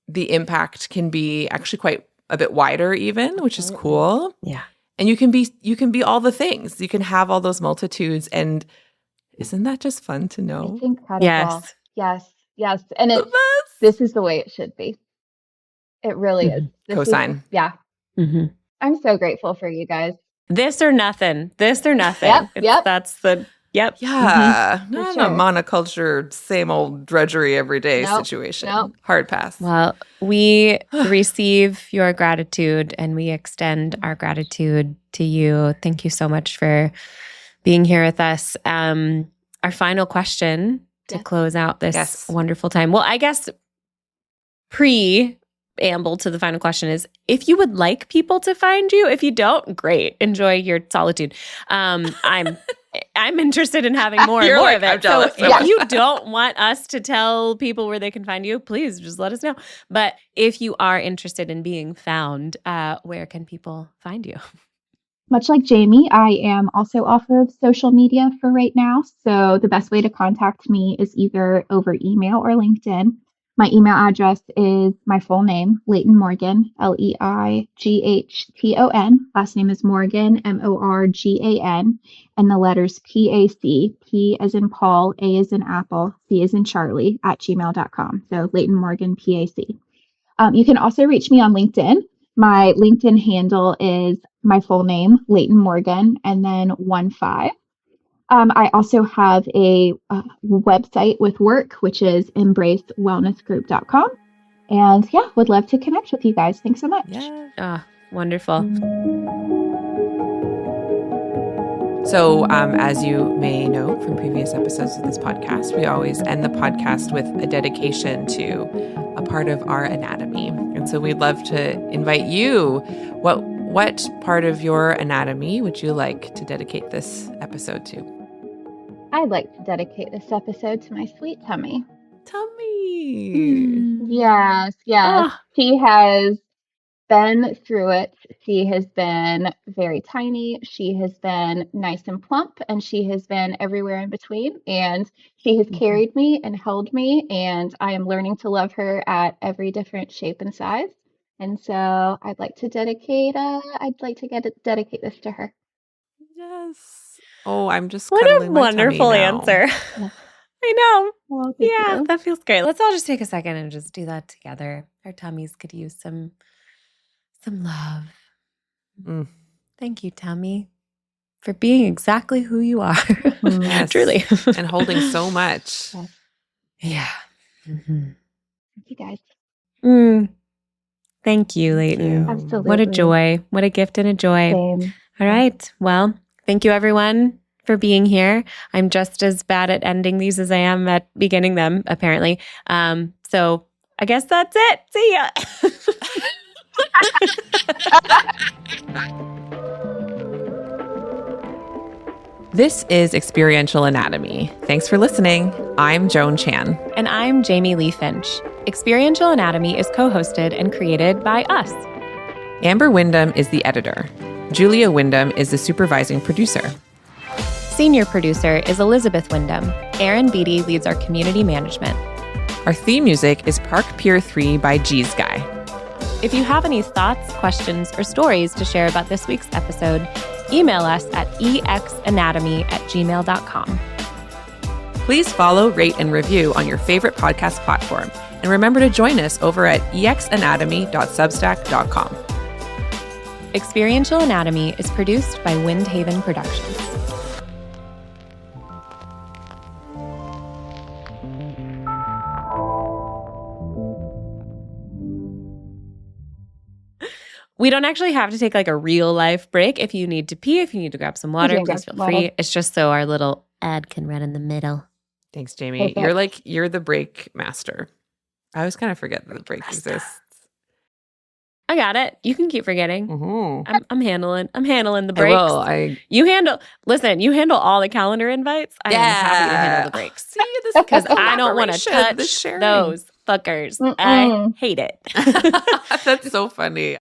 the impact can be actually quite a bit wider even, which is cool. Yeah. And you can be all the things. You can have all those multitudes. And isn't that just fun to know? It's incredible. Yes. And this is the way it should be. It really is. Cosign. I'm so grateful for you guys. This or nothing. Yep. That's the, not a monoculture, same old drudgery every day situation. Hard pass. Well, we receive your gratitude and we extend our gratitude to you. Thank you so much for being here with us. Our final question to close out this wonderful time. Well, I guess preamble to the final question is, if you would like people to find you, if you don't, great. Enjoy your solitude. I'm interested in having more and more of it. So if you don't want us to tell people where they can find you, please just let us know. But if you are interested in being found, where can people find you? Much like Jamie, I am also off of social media for right now. So the best way to contact me is either over email or LinkedIn. My email address is my full name, Leighton Morgan, Leighton. Last name is Morgan, Morgan, and the letters PAC, P as in Paul, A as in Apple, C as in Charlie, @gmail.com. So Leighton Morgan, PAC. You can also reach me on LinkedIn. My LinkedIn handle is my full name, Leighton Morgan, and then 15. I also have a website with work, which is embracewellnessgroup.com. And would love to connect with you guys. Thanks so much. Yeah. Wonderful. So as you may know from previous episodes of this podcast, we always end the podcast with a dedication to a part of our anatomy. And so we'd love to invite you. What part of your anatomy would you like to dedicate this episode to? I'd like to dedicate this episode to my sweet tummy. Tummy. Yes. She has been through it. She has been very tiny. She has been nice and plump, and she has been everywhere in between. And she has carried me and held me, and I am learning to love her at every different shape and size. And so I'd like to dedicate this to her. Yes. Oh, I'm just what a wonderful answer. Yeah. I know. Well, thank you. That feels great. Let's all just take a second and just do that together. Our tummies could use some love. Thank you, tummy, for being exactly who you are. Yes. Truly. And holding so much. Yeah. Thank you, guys. Thank you, Leighton. Absolutely. What a joy. What a gift and a joy. Same. All right. Well, thank you, everyone, for being here. I'm just as bad at ending these as I am at beginning them, apparently. So I guess that's it. See ya. This is Experiential Anatomy. Thanks for listening. I'm Joan Chan. And I'm Jamie Lee Finch. Experiential Anatomy is co-hosted and created by us. Amber Wyndham is the editor. Julia Wyndham is the supervising producer. Senior producer is Elizabeth Wyndham. Aaron Beatty leads our community management. Our theme music is Park Pier 3 by G's Guy. If you have any thoughts, questions, or stories to share about this week's episode, email us at exanatomy@gmail.com. Please follow, rate, and review on your favorite podcast platform. And remember to join us over at exanatomy.substack.com. Experiential Anatomy is produced by Windhaven Productions. We don't actually have to take like a real life break. If you need to pee, if you need to grab some water, please feel free. It's just so our little ad can run in the middle. Thanks, Jamie. Perfect. You're the break master. I always kind of forget that the break exists. I got it. You can keep forgetting. Mm-hmm. I'm handling the breaks. I will. You handle all the calendar invites. I am happy to handle the breaks. See, this because I don't want to touch those fuckers. I hate it. That's so funny.